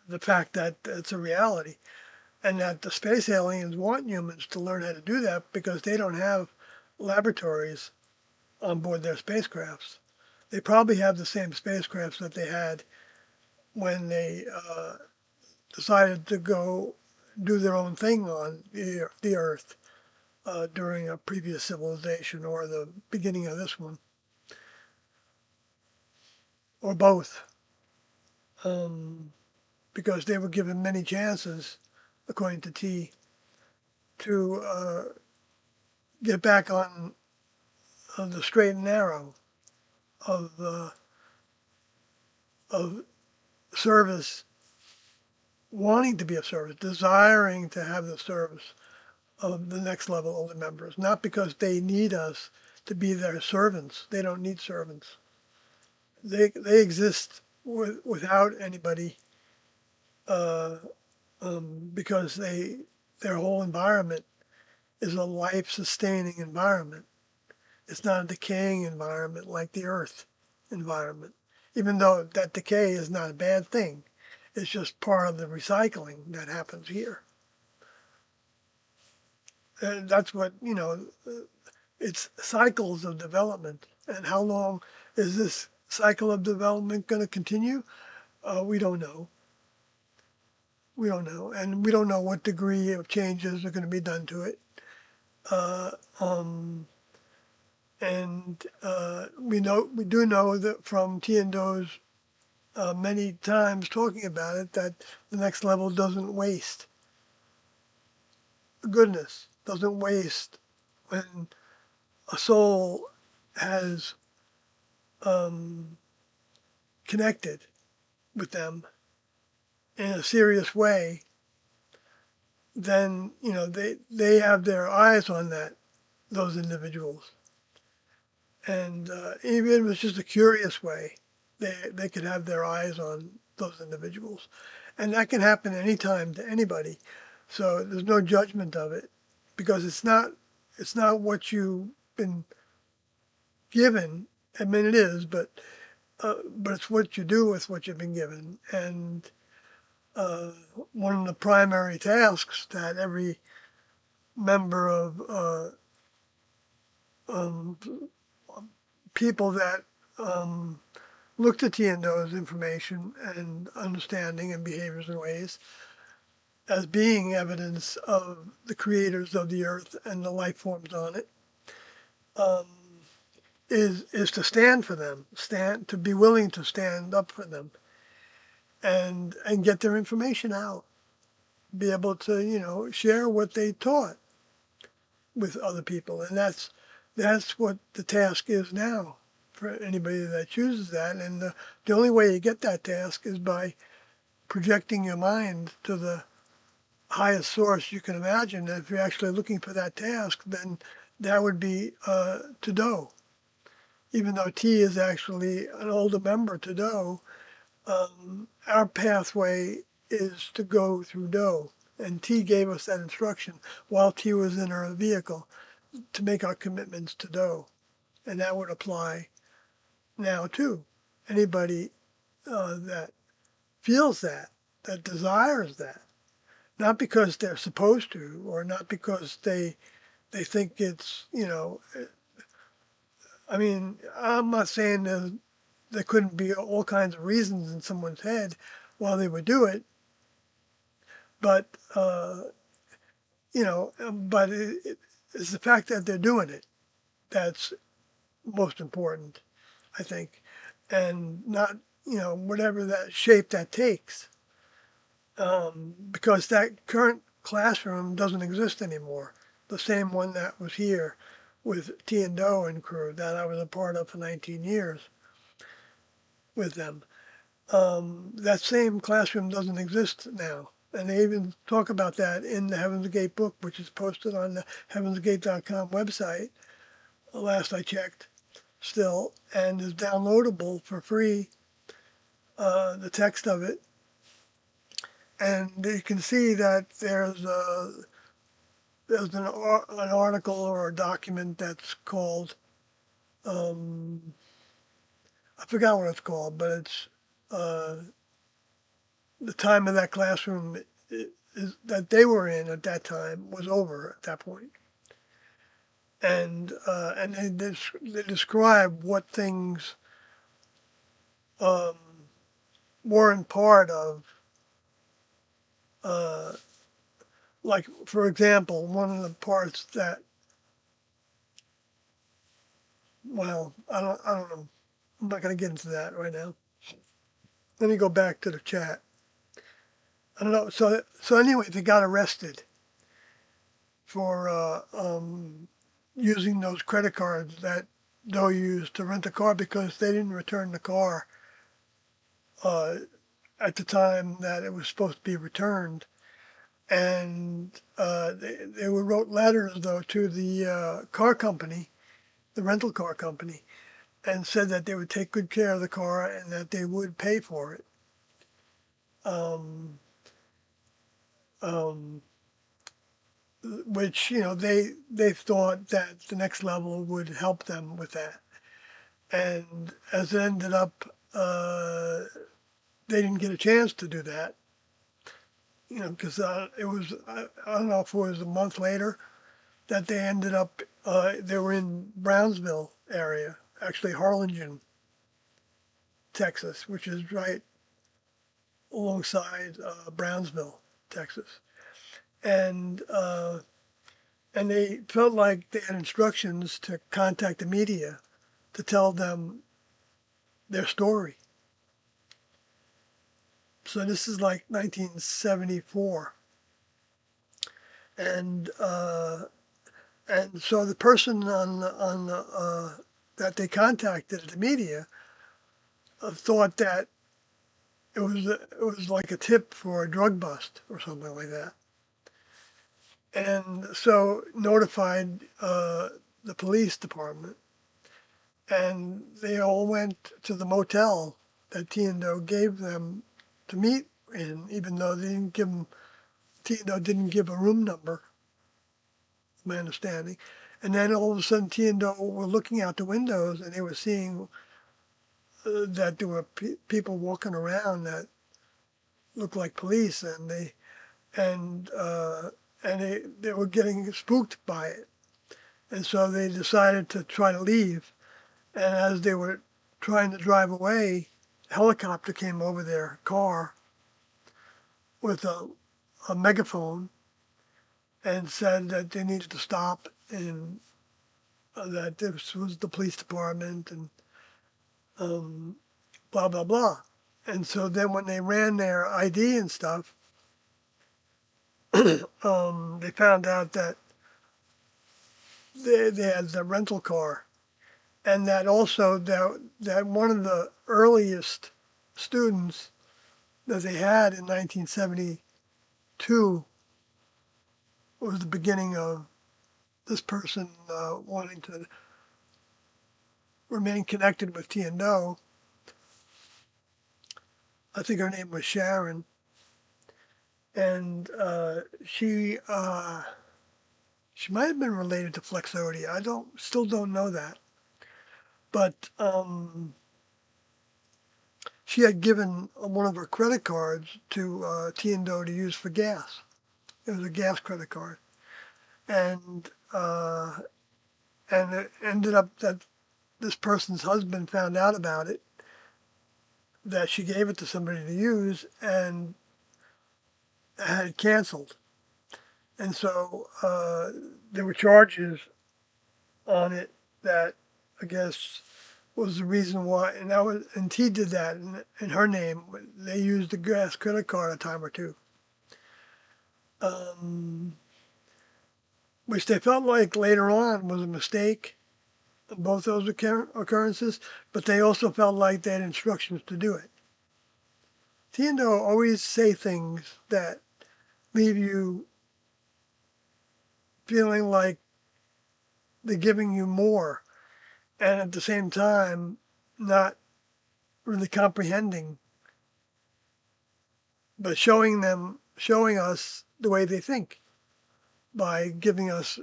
The fact that it's a reality, and that the space aliens want humans to learn how to do that because they don't have laboratories on board their spacecrafts. They probably have the same spacecrafts that they had when they decided to go do their own thing on the Earth during a previous civilization or the beginning of this one, or both, um, because they were given many chances, according to T, to get back on the straight and narrow of of service, wanting to be of service, desiring to have the service of the next level of the members, not because they need us to be their servants. They don't need servants. They exist without anybody uh, because their whole environment is a life-sustaining environment. It's not a decaying environment like the Earth environment, even though that decay is not a bad thing. It's just part of the recycling that happens here. And that's what, it's cycles of development. And how long is this cycle of development going to continue? We don't know. We don't know. And we don't know what degree of changes are going to be done to it. Uh, um, and we do know that from T and Do's many times talking about it, that the next level doesn't waste goodness, doesn't waste when a soul has um, connected with them in a serious way. Then they have their eyes on those individuals, and even if it's just a curious way, they could have their eyes on those individuals, and that can happen anytime to anybody. So there's no judgment of it, because it's not what you've been given. I mean, it is, but it's what you do with what you've been given. And one of the primary tasks that every member of um, people that looked at TNO's information and understanding and behaviors and ways as being evidence of the creators of the earth and the life forms on it, um, is to stand for them, to be willing to stand up for them, and get their information out, be able to share what they taught with other people, and that's what the task is now for anybody that chooses that. And the only way you get that task is by projecting your mind to the highest source you can imagine. And if you're actually looking for that task, then that would be to do. Even though T is actually an older member to do, our pathway is to go through do. And T gave us that instruction while T was in her vehicle to make our commitments to do. And that would apply now too. Anybody that feels that desires that, not because they're supposed to, or not because they think it's, I mean, I'm not saying there couldn't be all kinds of reasons in someone's head why they would do it, but but it's the fact that they're doing it that's most important, I think, and not whatever that shape that takes, because that current classroom doesn't exist anymore. The same one that was here with T and Do and crew that I was a part of for 19 years with them. That same classroom doesn't exist now And they even talk about that in the Heaven's Gate book, which is posted on the heavensgate.com website, last I checked, still, and is downloadable for free, the text of it. And you can see that there's an article or a document that's called, I forgot what it's called, but it's uh, the time of that classroom that they were in at that time was over at that point. And they describe what things um, weren't part of, uh, like for example, one of the parts that, well, I don't know, I'm not going to get into that right now. Let me go back to the chat. I don't know. So anyway, they got arrested for using those credit cards that Doe used to rent a car because they didn't return the car uh, at the time that it was supposed to be returned. And they wrote letters, though, to the car company, the rental car company, and said that they would take good care of the car and that they would pay for it. Um, um, which, they thought that the next level would help them with that. And as it ended up, they didn't get a chance to do that, because it was, I don't know if it was a month later that they ended up, they were in Brownsville area, actually Harlingen, Texas, which is right alongside Brownsville, Texas. And, uh, and they felt like they had instructions to contact the media to tell them their story. So this is like 1974. And and so the person that they contacted at the media thought that it was like a tip for a drug bust or something like that, and so notified the police department, and they all went to the motel that T and O gave them to meet in, even though they didn't give them, T and O didn't give a room number, my understanding. And then all of a sudden, T and O were looking out the windows and they were seeing that there were people walking around that looked like police, and they were getting spooked by it, and so they decided to try to leave. And as they were trying to drive away, a helicopter came over their car with a megaphone and said that they needed to stop, and that this was the police department, and um, blah blah blah. And so then when they ran their ID and stuff, they found out that they had the rental car, and that also that one of the earliest students that they had in 1972 was the beginning of this person wanting to remain connected with T&O. I think her name was Sharon, and she might have been related to Flexody. I still don't know that, but she had given one of her credit cards to T&O to use for gas. It was a gas credit card, and it ended up that this person's husband found out about it, that she gave it to somebody to use, and had it canceled. And so there were charges on it that I guess was the reason why. And T did that in her name. They used the gas credit card a time or two, which they felt like later on was a mistake, both those occurrences, but they also felt like they had instructions to do it. T&O always say things that leave you feeling like they're giving you more, and at the same time not really comprehending, but showing us the way they think by giving us,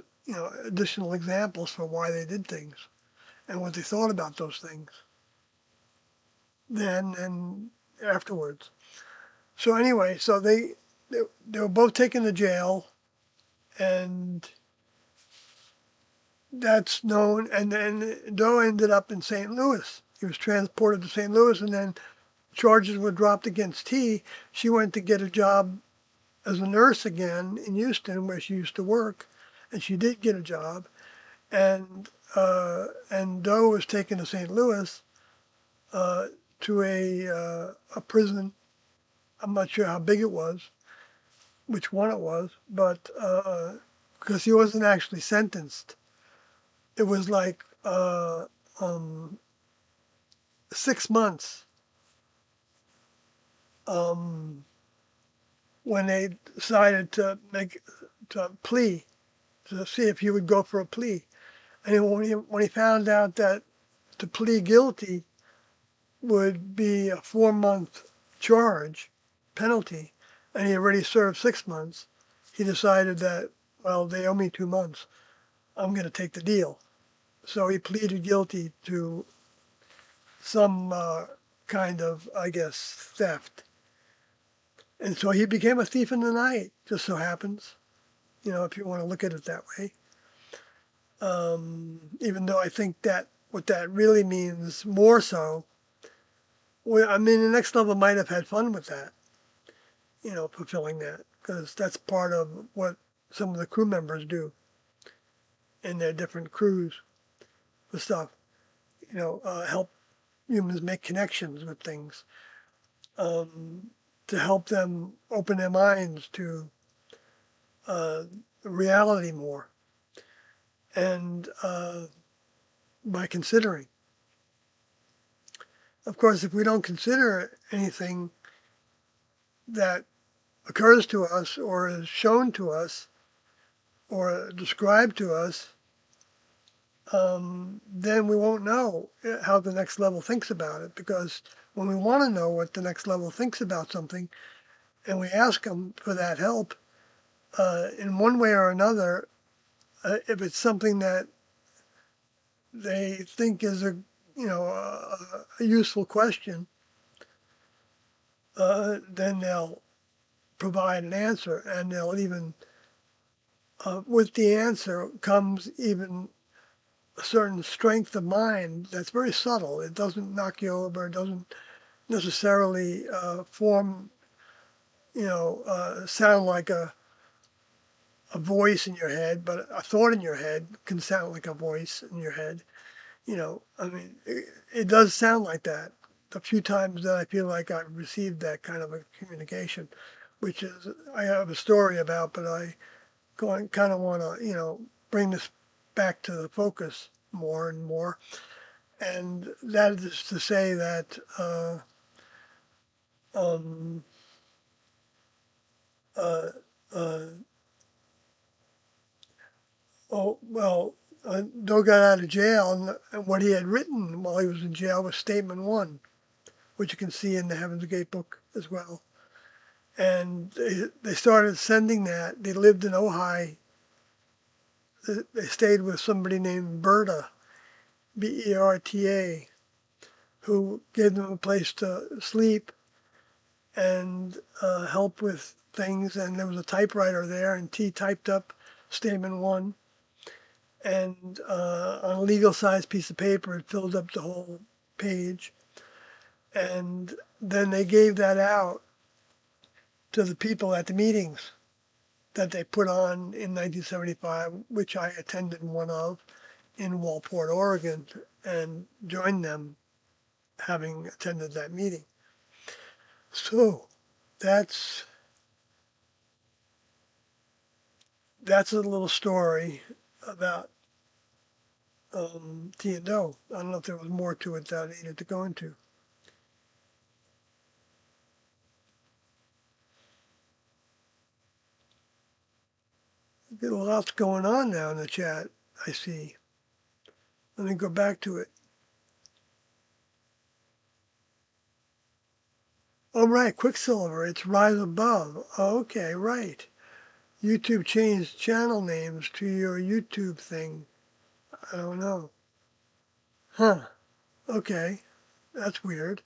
additional examples for why they did things and what they thought about those things then and afterwards. So anyway, so they were both taken to jail, and that's known. And then Doe ended up in St. Louis. He was transported to St. Louis, and then charges were dropped against T. She went to get a job as a nurse again in Houston, where she used to work, and she did get a job. And Doe was taken to St. Louis, to a prison. I'm not sure how big it was, which one it was, but because he wasn't actually sentenced, it was like 6 months, um, when they decided to plea, to see if he would go for a plea. And when he found out that to plead guilty would be a 4-month charge penalty, and he already served 6 months, he decided that, well, they owe me 2 months. I'm going to take the deal. So he pleaded guilty to some kind of, I guess, theft. And so he became a thief in the night, just so happens, if you want to look at it that way. Even though I think that what that really means more so, well, I mean, the next level might have had fun with that, fulfilling that, because that's part of what some of the crew members do in their different crews with stuff, help humans make connections with things, to help them open their minds to uh, reality more, and by considering. Of course, if we don't consider anything that occurs to us or is shown to us or described to us, then we won't know how the next level thinks about it. Because when we want to know what the next level thinks about something, and we ask them for that help, in one way or another, if it's something that they think is a useful question, then they'll provide an answer, and they'll even with the answer comes even a certain strength of mind that's very subtle. It doesn't knock you over. It doesn't necessarily sound like a voice in your head, but a thought in your head can sound like a voice in your head. I mean, it does sound like that. The few times that I feel like I've received that kind of a communication, which is I have a story about, but I kind of want to bring this back to the focus more and more, and that is to say that um, uh, uh, oh well, Doe got out of jail, and what he had written while he was in jail was Statement One, which you can see in the Heaven's Gate book as well. And they started sending that. They lived in Ojai. They stayed with somebody named Berta, Berta, who gave them a place to sleep and help with things. And there was a typewriter there, and T typed up Statement One. And on a legal size piece of paper, it filled up the whole page. And then they gave that out to the people at the meetings that they put on in 1975, which I attended one of in Walport, Oregon, and joined them having attended that meeting. So that's a little story about T and Doe. I don't know if there was more to it that I needed to go into. lots going on now in the chat, I see. Let me go back to it. Oh, right, Quicksilver, it's Rise Above. Oh, okay, right. YouTube changed channel names to your YouTube thing. I don't know. Huh, okay, that's weird.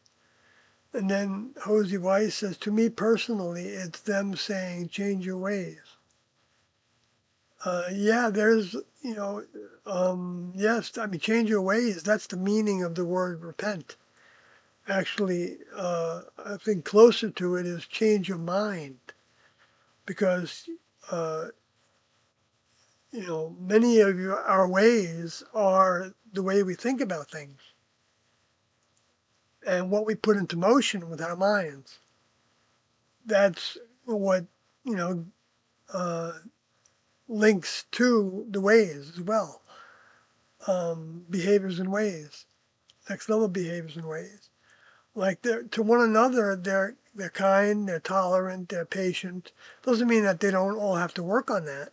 And then Hosey Weiss says, to me personally, it's them saying, change your ways. Yeah, there's, yes, I mean, change your ways. That's the meaning of the word repent. Actually, I think closer to it is change your mind because, uh, many of our ways are the way we think about things and what we put into motion with our minds. That's what, you know, uh, links to the ways as well. Behaviors and ways, next level behaviors and ways. Like they're to one another, they're kind, they're tolerant, they're patient. Doesn't mean that they don't all have to work on that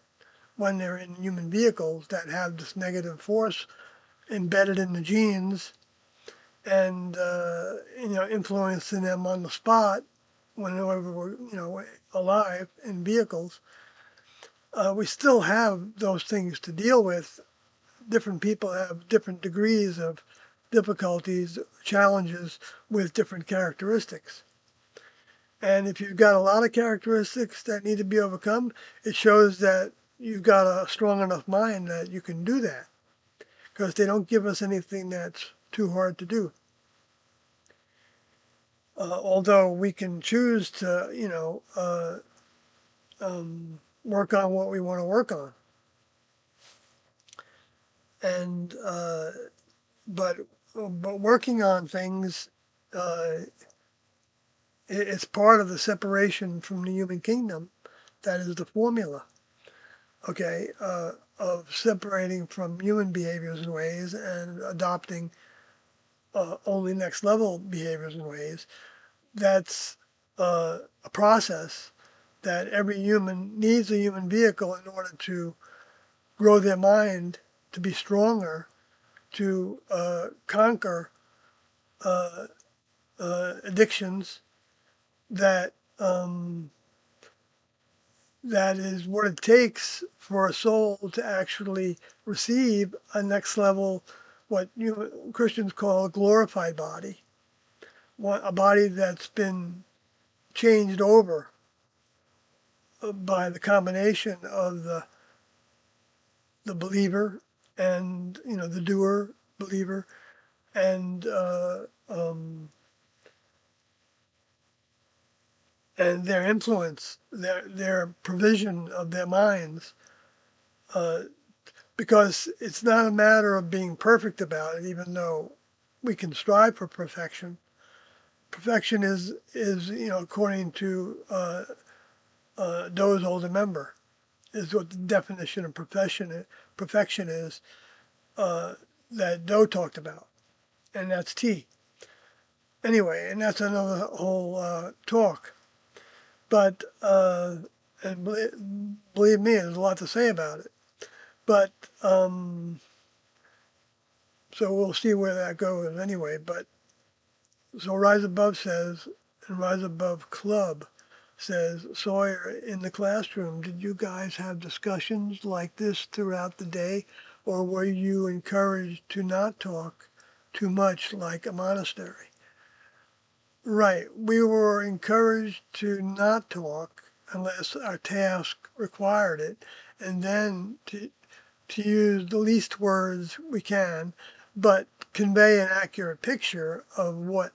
when they're in human vehicles that have this negative force embedded in the genes and influencing them on the spot whenever we're alive in vehicles. We still have those things to deal with. Different people have different degrees of difficulties, challenges with different characteristics. And if you've got a lot of characteristics that need to be overcome, it shows that you've got a strong enough mind that you can do that because they don't give us anything that's too hard to do. Although we can choose to, work on what we want to work on. And, but working on things, it's part of the separation from the human kingdom. That is the formula, okay, of separating from human behaviors and ways and adopting only next level behaviors and ways. That's a process that every human needs a human vehicle in order to grow their mind, to be stronger, to conquer addictions that that is what it takes for a soul to actually receive a next level, what Christians call a glorified body, a body that's been changed over by the combination of the believer and the doer believer and and their influence, their provision of their minds, uh, because it's not a matter of being perfect about it, even though we can strive for perfection. Perfection is according to Doe's older member, is what the definition of perfection is uh, that Doe talked about, and that's T. Anyway, and that's another whole talk. But and believe me, there's a lot to say about it. But so we'll see where that goes anyway. But so Rise Above says, and Rise Above Club says, Sawyer, in the classroom, did you guys have discussions like this throughout the day, or were you encouraged to not talk too much like a monastery? Right. We were encouraged to not talk unless our task required it, and then to use the least words we can, but convey an accurate picture of what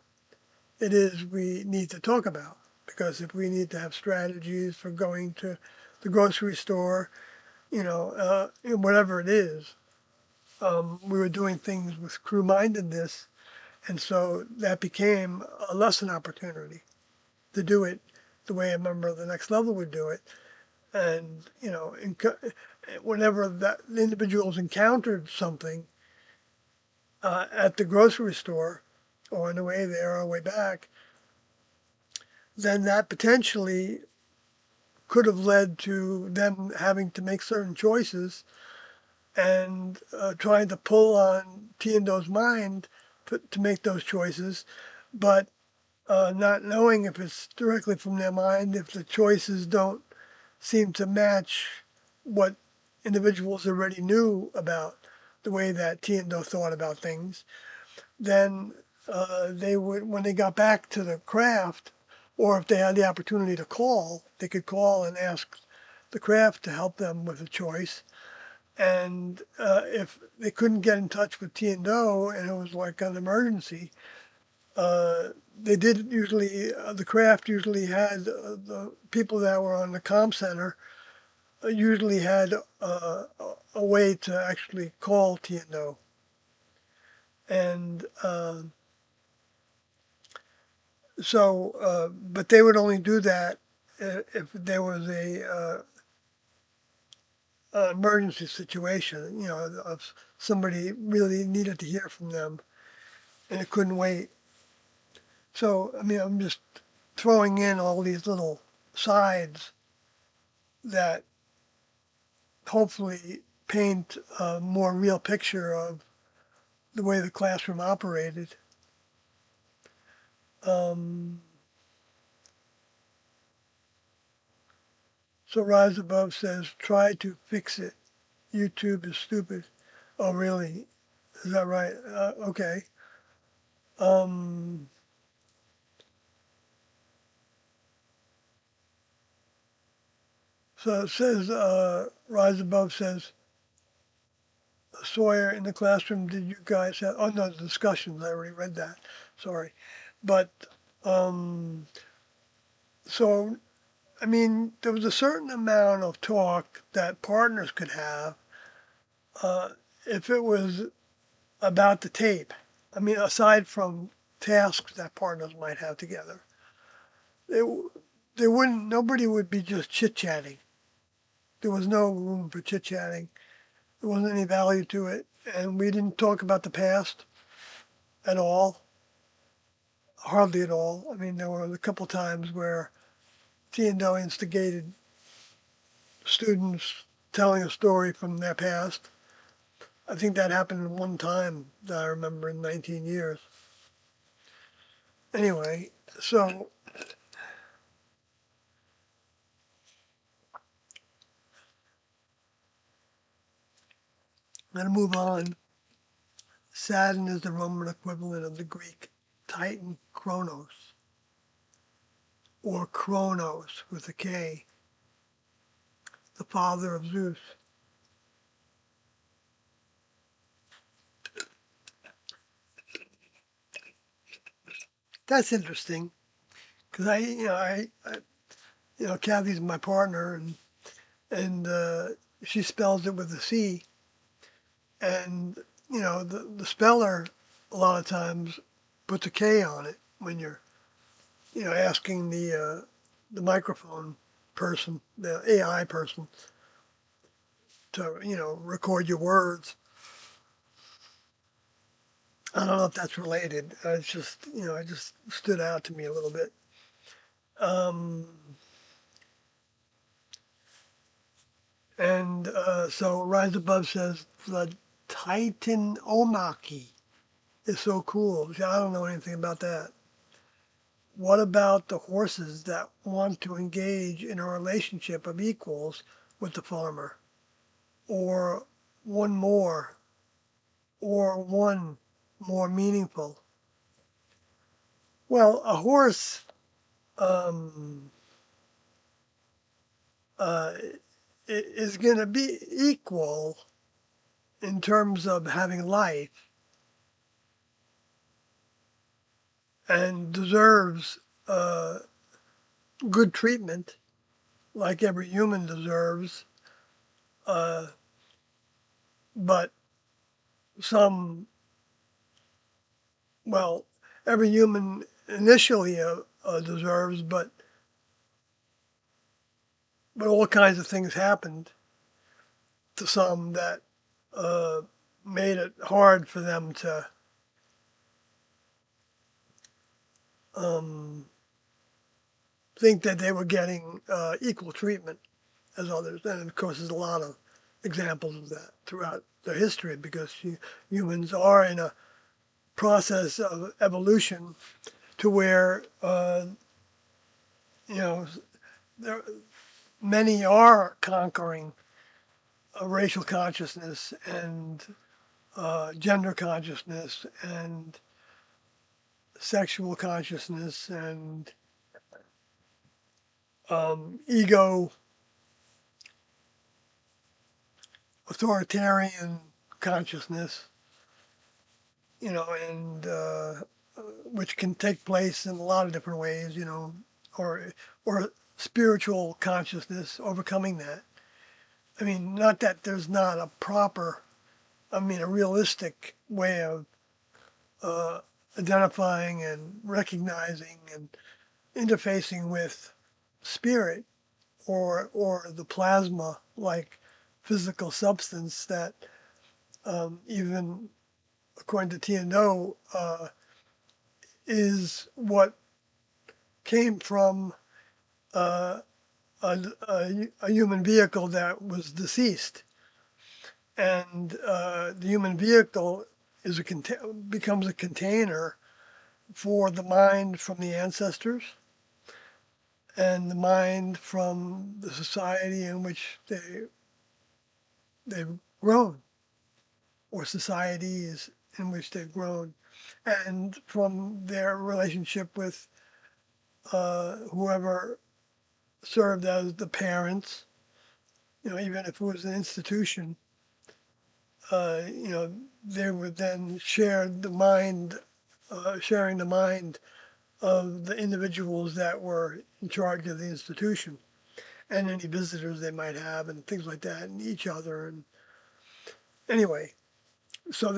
it is we need to talk about. Because if we need to have strategies for going to the grocery store, whatever it is, we were doing things with crew-mindedness, and so that became a lesson opportunity to do it the way a member of the next level would do it. And, whenever that individuals encountered something at the grocery store or on the way there or way back, then that potentially could have led to them having to make certain choices and trying to pull on Tiendo's mind to make those choices, but not knowing if it's directly from their mind, if the choices don't seem to match what individuals already knew about the way that Tiendo thought about things, then they would, when they got back to the craft, or if they had the opportunity to call, they could call and ask the craft to help them with a choice. And if they couldn't get in touch with Tiendo and it was like an emergency, they did usually, the craft usually had the people that were on the comm center usually had a way to actually call Tiendo. And but they would only do that if there was an emergency situation, if somebody really needed to hear from them and it couldn't wait. So, I mean, I'm just throwing in all these little sides that hopefully paint a more real picture of the way the classroom operated. Um, so Rise Above says, try to fix it. YouTube is stupid. Oh, really? Is that right? Okay. Um, so it says, Rise Above says, Sawyer, in the classroom, did you guys have, oh no, the discussions, I already read that, sorry. But, um, so, I mean, there was a certain amount of talk that partners could have uh, if it was about the tape. I mean, aside from tasks that partners might have together, it, there wouldn't, nobody would be just chit-chatting. There was no room for chit-chatting. There wasn't any value to it. And we didn't talk about the past at all, hardly at all. I mean, there were a couple times where T&O instigated students telling a story from their past. I think that happened one time that I remember in 19 years. Anyway, so I'm going to move on. Saturn is the Roman equivalent of the Greek Titan Kronos, or Kronos with a K, the father of Zeus. That's interesting because Kathy's my partner, and she spells it with a C, and the speller a lot of times puts a K on it when you're asking the microphone person, the AI person, to record your words. I don't know if that's related. It's just it just stood out to me a little bit. Um, and so Rise Above says the Titan Omaki is so cool. I don't know anything about that. What about the horses that want to engage in a relationship of equals with the farmer? Or one more, or one more meaningful? Well, a horse um, uh, is going to be equal in terms of having life and deserves good treatment like every human deserves, uh, but some, well, every human initially deserves, but all kinds of things happened to some that uh, made it hard for them to um, think that they were getting equal treatment as others. And of course, there's a lot of examples of that throughout their history because humans are in a process of evolution to where, you know, there, many are conquering racial consciousness and gender consciousness and sexual consciousness and ego, authoritarian consciousness, and which can take place in a lot of different ways, or or spiritual consciousness, overcoming that. I mean, not that there's not a proper, a realistic way of uh, identifying and recognizing and interfacing with spirit or the plasma like physical substance that even according to TNO is what came from uh, a human vehicle that was deceased. And the human vehicle becomes a container for the mind from the ancestors and the mind from the society in which they've grown, or societies in which they've grown, and from their relationship with whoever served as the parents. Even if it was an institution, they would then sharing the mind of the individuals that were in charge of the institution and any visitors they might have and things like that, and each other. And anyway, so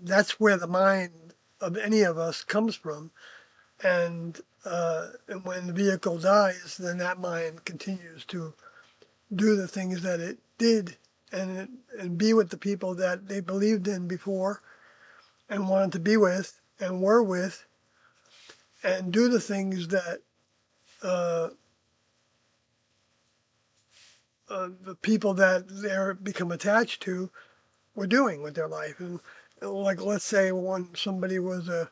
that's where the mind of any of us comes from. And when the vehicle dies, then that mind continues to do the things that it did and be with the people that they believed in before and wanted to be with and were with, and do the things that uh, the people that they're become attached to were doing with their life. And like, let's say when somebody was a,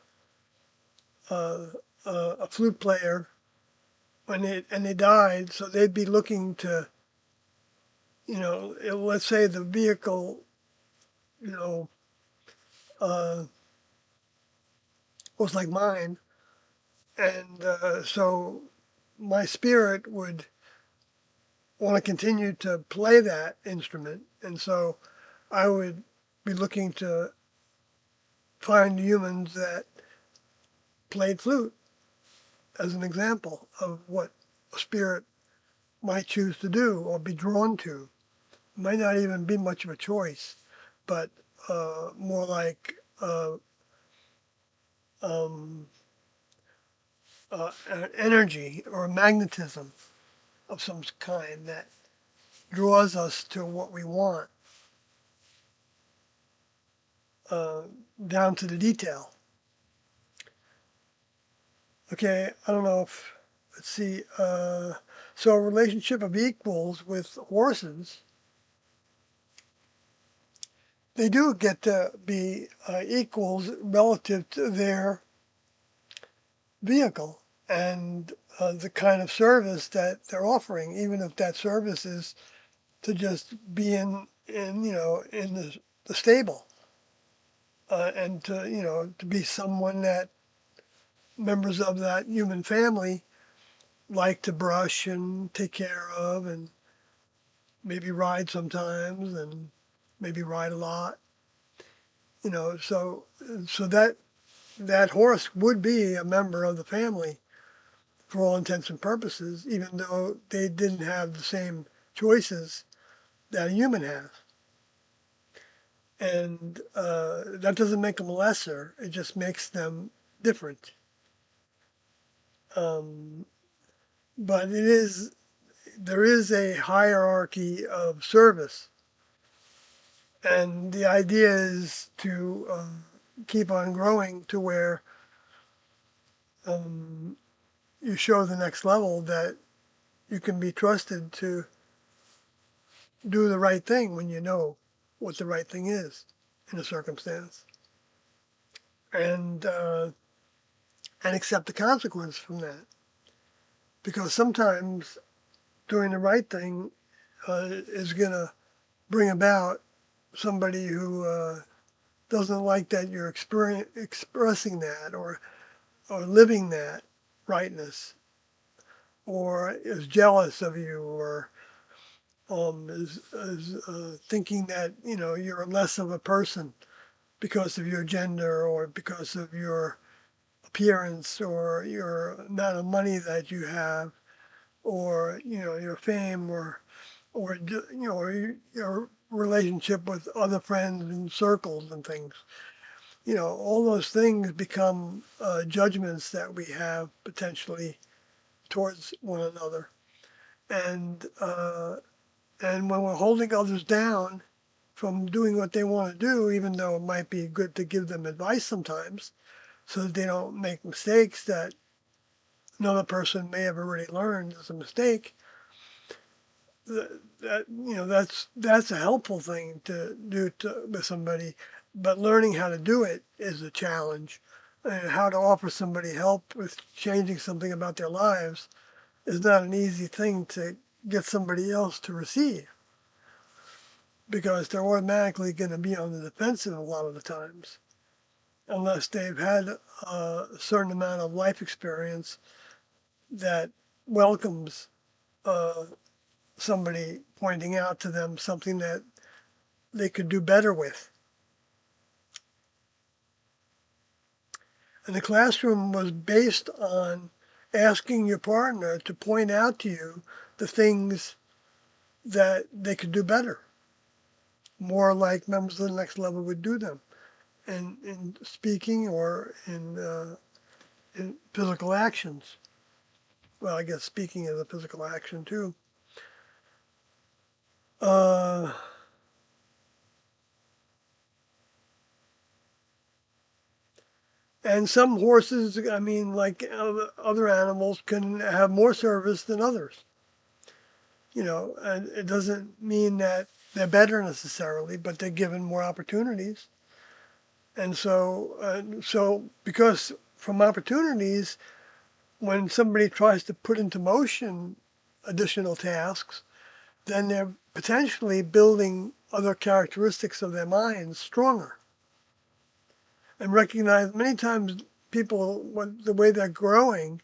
a flute player and they died, so they'd be looking to, let's say the vehicle, you know, uh, was like mine, and so my spirit would want to continue to play that instrument, and so I would be looking to find humans that played flute as an example of what a spirit might choose to do or be drawn to. It might not even be much of a choice, but more like um, an energy or a magnetism of some kind that draws us to what we want, uh, down to the detail. Okay, I don't know if, let's see, so a relationship of equals with horses, they do get to be equals relative to their vehicle and the kind of service that they're offering, even if that service is to just be in the stable, and to be someone that members of that human family like to brush and take care of and maybe ride sometimes and maybe ride a lot, so that horse would be a member of the family for all intents and purposes, even though they didn't have the same choices that a human has. And that doesn't make them lesser, it just makes them different. Um, but there is a hierarchy of service. And the idea is to keep on growing to where you show the next level that you can be trusted to do the right thing when you know what the right thing is in a circumstance, and uh, and accept the consequence from that. Because sometimes doing the right thing is going to bring about somebody who doesn't like that you're expressing that or living that rightness, or is jealous of you, or is thinking that you're less of a person because of your gender or because of your appearance or your amount of money that you have or your fame or your relationship with other friends and circles and things. All those things become judgments that we have potentially towards one another. And and when we're holding others down from doing what they want to do, even though it might be good to give them advice sometimes, so that they don't make mistakes that another person may have already learned as a mistake, that's a helpful thing to do with somebody, but learning how to do it is a challenge. And how to offer somebody help with changing something about their lives is not an easy thing to get somebody else to receive because they're automatically going to be on the defensive a lot of the times unless they've had a certain amount of life experience that welcomes uh, somebody pointing out to them something that they could do better with. And the classroom was based on asking your partner to point out to you the things that they could do better, more like members of the next level would do them, and in speaking or in physical actions. Well, I guess speaking is a physical action too. Uh, and some horses, I mean, like other animals, can have more service than others. And it doesn't mean that they're better necessarily, but they're given more opportunities. And so because from opportunities, when somebody tries to put into motion additional tasks, then they're potentially building other characteristics of their minds stronger. And recognize many times people, the way they're growing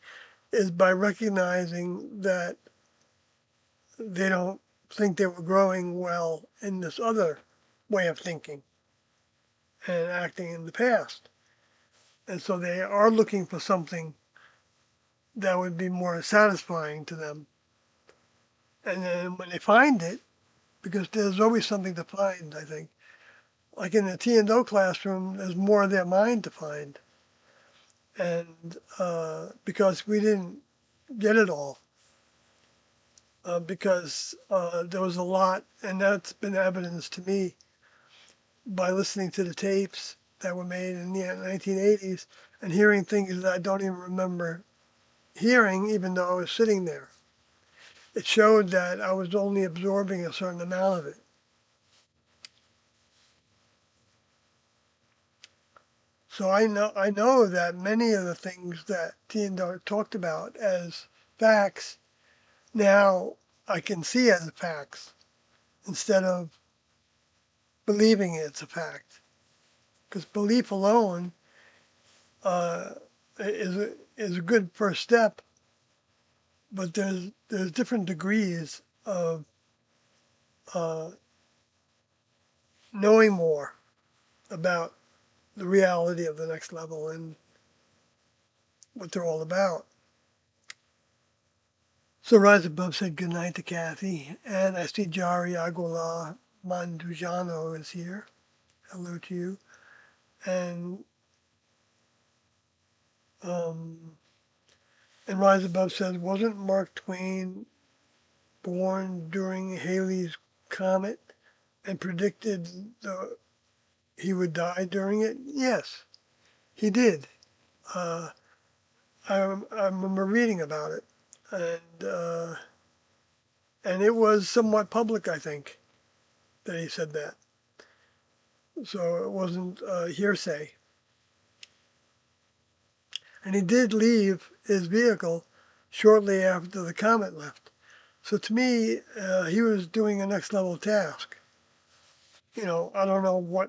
is by recognizing that they don't think they were growing well in this other way of thinking and acting in the past. And so they are looking for something that would be more satisfying to them. And then when they find it, because there's always something to find, I think. Like in the T&O classroom, there's more of their mind to find. And because we didn't get it all, because there was a lot, and that's been evidenced to me by listening to the tapes that were made in the 1980s and hearing things that I don't even remember hearing, even though I was sitting there. It showed that I was only absorbing a certain amount of it. So I know that many of the things that Tiendar talked about as facts, now I can see as facts instead of believing it's a fact. Because belief alone uh, is a good first step, but there's different degrees of uh, knowing more about the reality of the next level and what they're all about. So Rise Above said goodnight to Kathy, and I see Jari Aguilar Mandujano is here. Hello to you. And um, and Rise Above says, wasn't Mark Twain born during Halley's Comet and predicted he would die during it? Yes, he did. Uh, I remember reading about it, and it was somewhat public, I think, that he said that. So it wasn't hearsay. And he did leave his vehicle shortly after the comet left. So to me, he was doing a next level task. You know, I don't know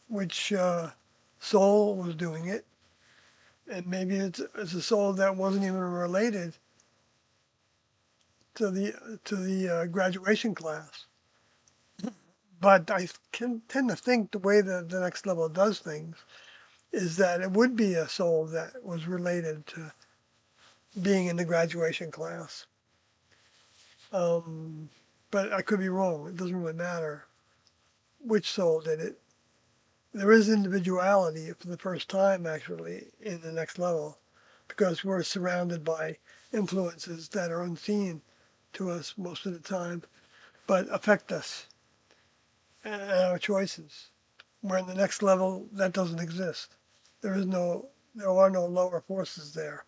which soul was doing it, and maybe it's a soul that wasn't even related to the graduation class. But I can tend to think the way that the next level does things is that it would be a soul that was related to being in the graduation class. Um, but I could be wrong. It doesn't really matter which soul did it. There is individuality for the first time, actually, in the next level, because we're surrounded by influences that are unseen to us most of the time, but affect us and our choices. Where in the next level, that doesn't exist. There are no lower forces there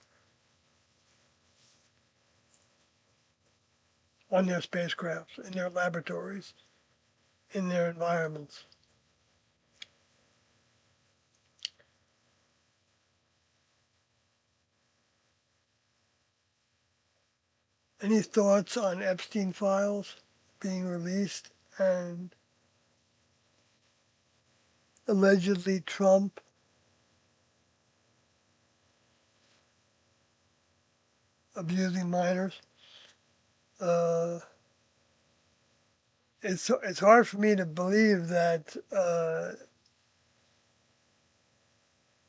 on their spacecrafts, in their laboratories, in their environments. Any thoughts on Epstein files being released and allegedly Trump abusing minors? Uh, it's hard for me to believe that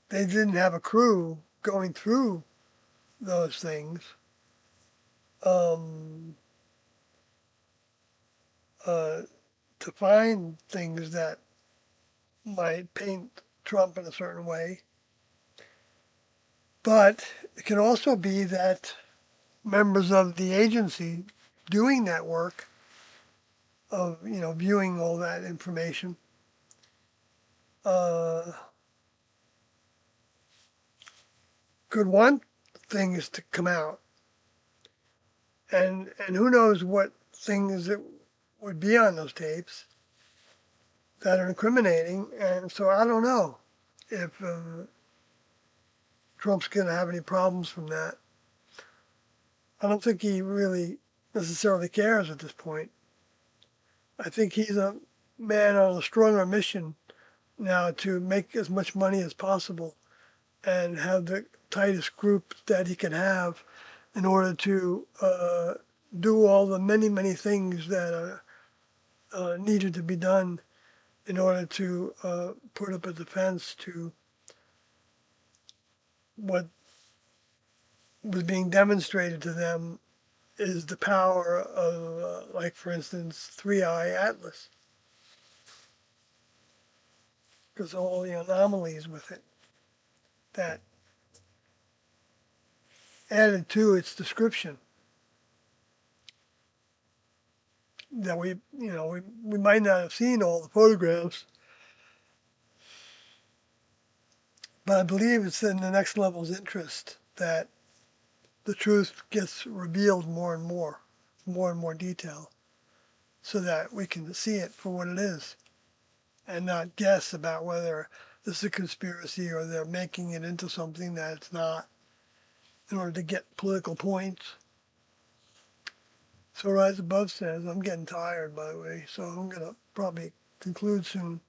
they didn't have a crew going through those things um, uh, to find things that might paint Trump in a certain way. But it can also be that members of the agency doing that work of viewing all that information uh, could want things to come out, and who knows what things that would be on those tapes that are incriminating. And so I don't know if Trump's going to have any problems from that. I don't think he really necessarily cares at this point. I think he's a man on a stronger mission now to make as much money as possible and have the tightest group that he can have in order to do all the many, many things that are needed to be done in order to put up a defense to what was being demonstrated to them is the power of, like, for instance, Three-Eye Atlas, because all the anomalies with it that added to its description that we might not have seen all the photographs, but I believe it's in the next level's interest that the truth gets revealed more and more detail, so that we can see it for what it is and not guess about whether this is a conspiracy or they're making it into something that it's not in order to get political points. So Rise Above says, I'm getting tired, by the way, so I'm going to probably conclude soon.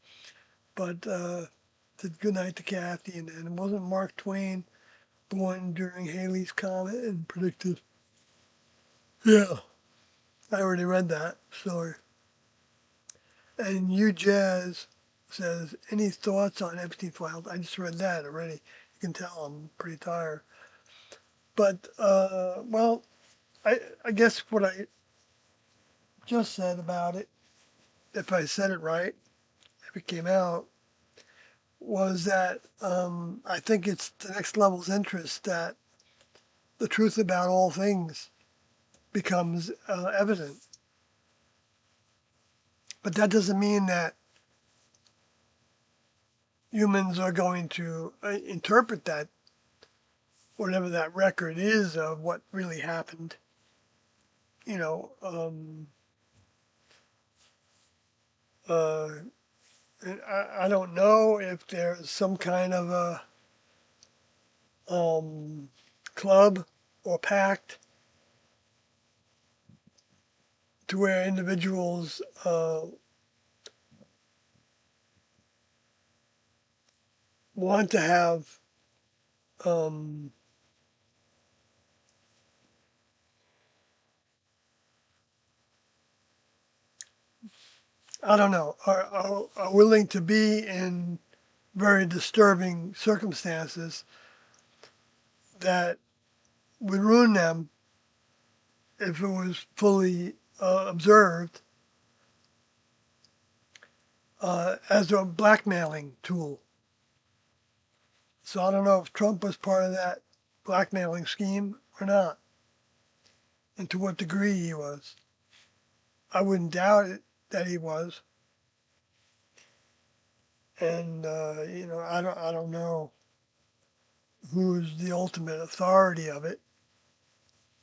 But said good night to Kathy, and it wasn't Mark Twain born during Halley's Comet and predicted. Yeah, I already read that story. And you Jazz says, any thoughts on Epstein files? I just read that already. You can tell I'm pretty tired. But, well, I guess what I just said about it, if I said it right, if it came out, was that I think it's the next level's interest that the truth about all things becomes evident. But that doesn't mean that humans are going to interpret that whatever that record is of what really happened. You know, uh, I don't know if there's some kind of a club or pact to where individuals want to have um, I don't know, are willing to be in very disturbing circumstances that would ruin them if it was fully observed as a blackmailing tool. So I don't know if Trump was part of that blackmailing scheme or not, and to what degree he was. I wouldn't doubt it that he was, and I don't know who's the ultimate authority of it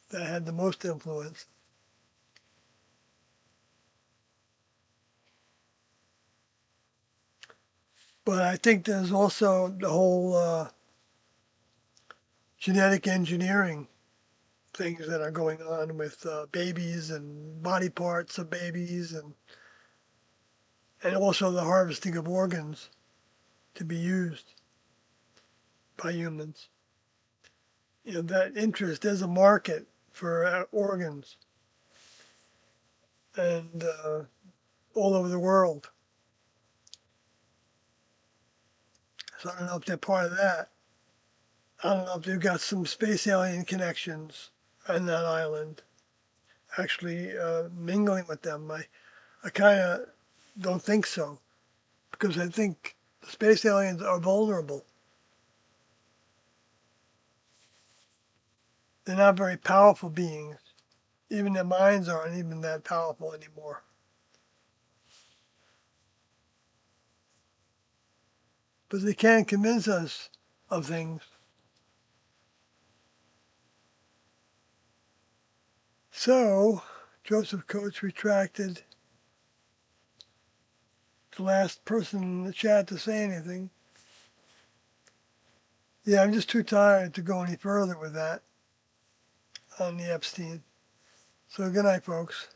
that had the most influence. But I think there's also the whole genetic engineering things that are going on with babies and body parts of babies, and also the harvesting of organs to be used by humans. You know, that interest, there's a market for organs and all over the world. So I don't know if they're part of that. I don't know if they've got some space alien connections on that island, actually mingling with them. I kind of don't think so, because I think the space aliens are vulnerable. They're not very powerful beings. Even their minds aren't even that powerful anymore. But they can convince us of things. So, Joseph Coates retracted, the last person in the chat to say anything. Yeah, I'm just too tired to go any further with that on the Epstein. So good night, folks.